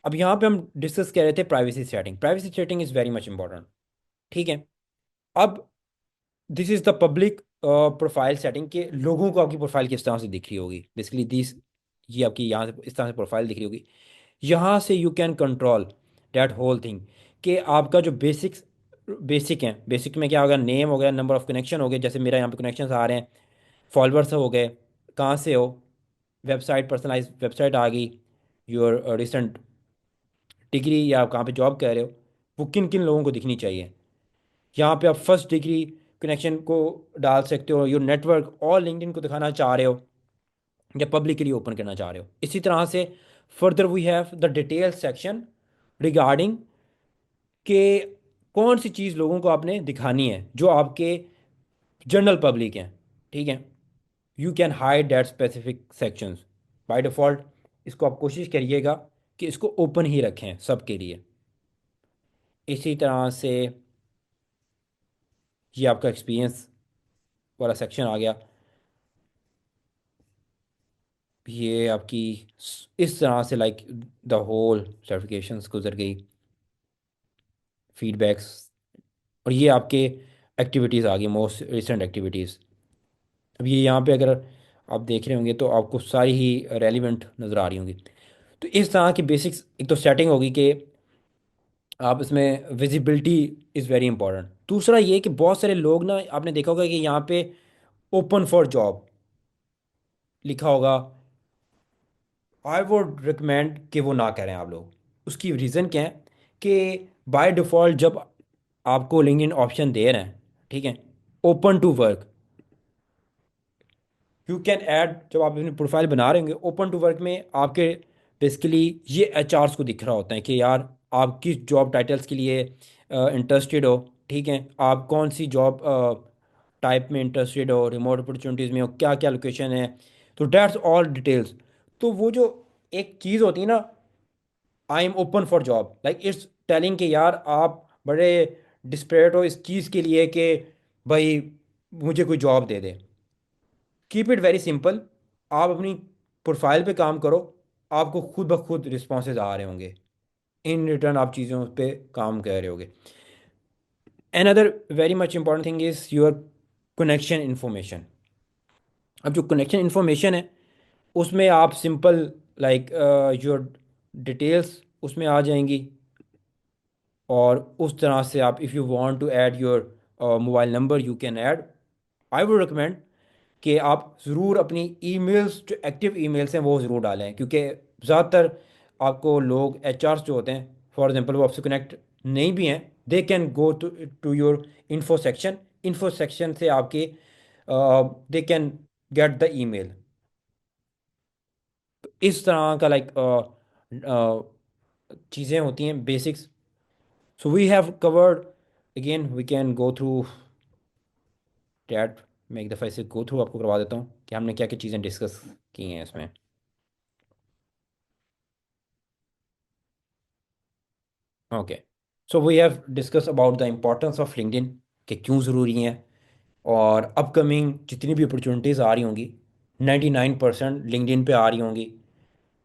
अब यहाँ पे हम डिस्कस कर रहे थे privacy setting. Privacy setting is very much important, ठीक है। अब this is the public profile setting, के लोगों को आपकी प्रोफाइल किस तरह से दिख रही होगी। बेसिकली दिस, ये आपकी यहाँ से इस तरह से प्रोफाइल दिख रही होगी। यहाँ से you can control that whole thing, कि आपका जो बेसिक हैं, बेसिक में क्या होगा, नेम हो गया, नंबर ऑफ कनेक्शन हो गए, जैसे मेरा यहाँ पे कनेक्शंस आ रहे हैं, फॉलोअर्स हो गए, कहाँ से हो, वेबसाइट, पर्सनलाइज वेबसाइट आ गई, योर रिसेंट डिग्री या आप कहाँ पे जॉब कर रहे हो, वो किन किन लोगों को दिखनी चाहिए। यहाँ पे आप फर्स्ट डिग्री कनेक्शन को डाल सकते हो, योर नेटवर्क और लिंक्डइन को दिखाना चाह रहे हो या पब्लिकली ओपन करना चाह रहे हो। इसी तरह से further we have the detail section regarding कि कौन सी चीज़ लोगों को आपने दिखानी है जो आपके जनरल पब्लिक हैं। ठीक है, you can hide that specific sections by default. इसको आप कोशिश करिएगा कि इसको ओपन ही रखें सबके लिए। इसी तरह से ये आपका एक्सपीरियंस वाला सेक्शन आ गया। ये आपकी इस तरह से लाइक द होल सर्टिफिकेशंस गुजर गई, फीडबैक्स। और ये आपके एक्टिविटीज़ आ गई, मोस्ट रिसेंट एक्टिविटीज़। अब ये यहाँ पे अगर आप देख रहे होंगे तो आपको सारी ही रेलिवेंट नज़र आ रही होंगी। तो इस तरह की बेसिक्स, एक तो सेटिंग होगी कि आप इसमें विजिबिलिटी इज़ वेरी इंपॉर्टेंट। दूसरा ये कि बहुत सारे लोग ना, आपने देखा होगा कि यहाँ पे ओपन फॉर जॉब लिखा होगा। आई वुड रिकमेंड कि वो ना करें आप लोग। उसकी रीज़न क्या है कि बाय डिफ़ॉल्ट जब आपको लिंक्डइन ऑप्शन दे रहे हैं, ठीक है, open to work, you can add, जब आप अपनी प्रोफाइल बना रहे होंगे ओपन टू वर्क में, आपके बेसिकली ये एचआरस को दिख रहा होता है कि यार आप किस जॉब टाइटल्स के लिए इंटरेस्टेड हो। ठीक है, आप कौन सी जॉब टाइप में इंटरेस्टेड हो, रिमोट अपॉर्चुनिटीज़ में हो, क्या क्या लोकेशन है। तो डैट्स ऑल डिटेल्स। तो वो जो एक चीज़ होती है ना, I am open for job, like it's telling कि यार आप बड़े डिस्परेट हो इस चीज़ के लिए कि भाई मुझे कोई job they they. Keep it very simple. आप अपनी प्रोफाइल पे काम करो, आपको खुद ब खुद रिस्पॉन्सेज आ रहे होंगे। इन रिटर्न आप चीज़ों पे काम कर रहे होगे। Another very much important thing is your connection information. अब जो कनेक्शन इन्फॉर्मेशन है उसमें आप सिंपल लाइक योर डिटेल्स उसमें आ जाएंगी। और उस तरह से आप if you want to add your mobile number you can add. I would recommend कि आप ज़रूर अपनी ईमेल्स, जो एक्टिव ईमेल्स हैं वो ज़रूर डालें, क्योंकि ज़्यादातर आपको लोग एचआरस जो होते हैं फॉर एग्जांपल वो आपसे कनेक्ट नहीं भी हैं, they can go to your info section. Info section से आपके they can get the email. इस तरह का लाइक चीज़ें होती हैं basics. So we have covered, again we can go through that. मैं एक दफ़ा इसे गो थ्रू आपको करवा देता हूँ कि हमने क्या क्या चीज़ें डिस्कस की हैं इसमें। Okay, so we have discuss about the importance of LinkedIn, कि क्यों ज़रूरी है। और अपकमिंग जितनी भी अपॉर्चुनिटीज़ आ रही होंगी 99% लिंक्डइन पे आ रही होंगी।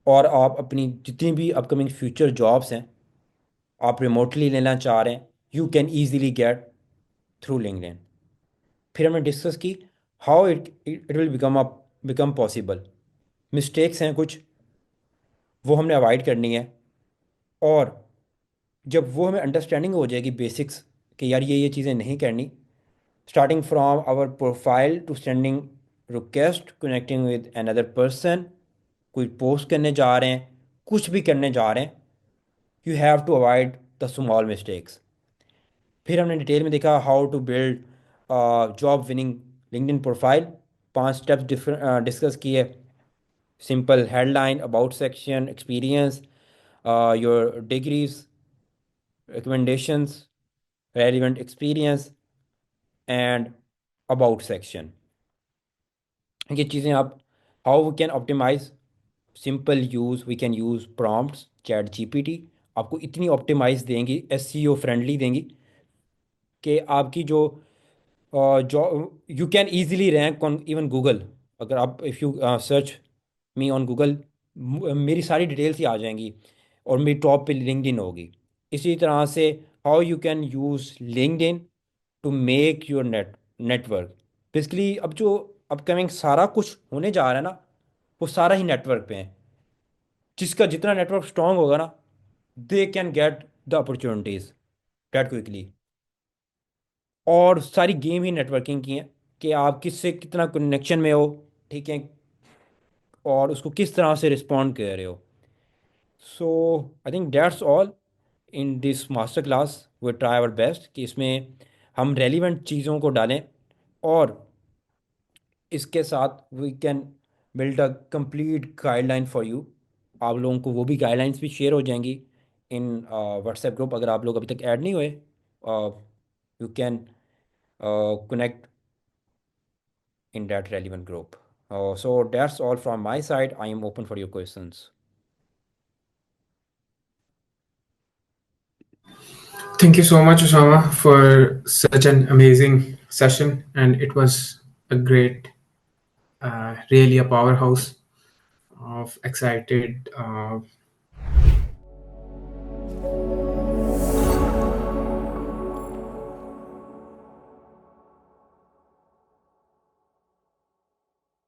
और आप अपनी जितनी भी अपकमिंग फ्यूचर जॉब्स हैं आप रिमोटली लेना चाह रहे हैं, you can easily get through LinkedIn. फिर हमने डिस्कस की how it it will become possible. Mistakes हैं कुछ, वो हमने अवॉइड करनी है। और जब वो हमें अंडरस्टैंडिंग हो जाएगी बेसिक्स कि यार ये चीज़ें नहीं करनी, starting from our profile to sending request, connecting with another person, कोई पोस्ट करने जा रहे हैं, कुछ भी करने जा रहे हैं, you have to avoid the small mistakes. फिर हमने डिटेल में देखा how to build job winning LinkedIn profile. 5 steps different discuss किए। Simple headline, about section, experience, your degrees, recommendations, relevant experience and about section। ये चीज़ें आप how we can optimise, simple use, we can use prompts, chat GPT आपको इतनी optimise देंगी, SEO friendly देंगी कि आपकी जो जो you can easily rank on even Google. अगर आप if you search me on Google, मेरी सारी डिटेल्स ही आ जाएंगी और मेरी टॉप पे लिंक्डइन होगी। इसी तरह से how you can use LinkedIn to make your network. Basically अब जो अपकमिंग सारा कुछ होने जा रहा है ना, वो सारा ही नेटवर्क पे है। जिसका जितना नेटवर्क स्ट्रांग होगा ना, they can get the opportunities that quickly. और सारी गेम ही नेटवर्किंग की है कि आप किससे कितना कनेक्शन में हो, ठीक है, और उसको किस तरह से रिस्पॉन्ड कर रहे हो। So I think that's all in this master class. We try our best कि इसमें हम रेलिवेंट चीज़ों को डालें। और इसके साथ we can build a complete guideline for you. आप लोगों को वो भी गाइडलाइंस भी शेयर हो जाएंगी इन व्हाट्सएप ग्रुप, अगर आप लोग अभी तक ऐड नहीं हुए, you can connect in that relevant group. So that's all from my side. I am open for your questions. Thank you so much, Osama, for such an amazing session. And it was a great, really a powerhouse of excited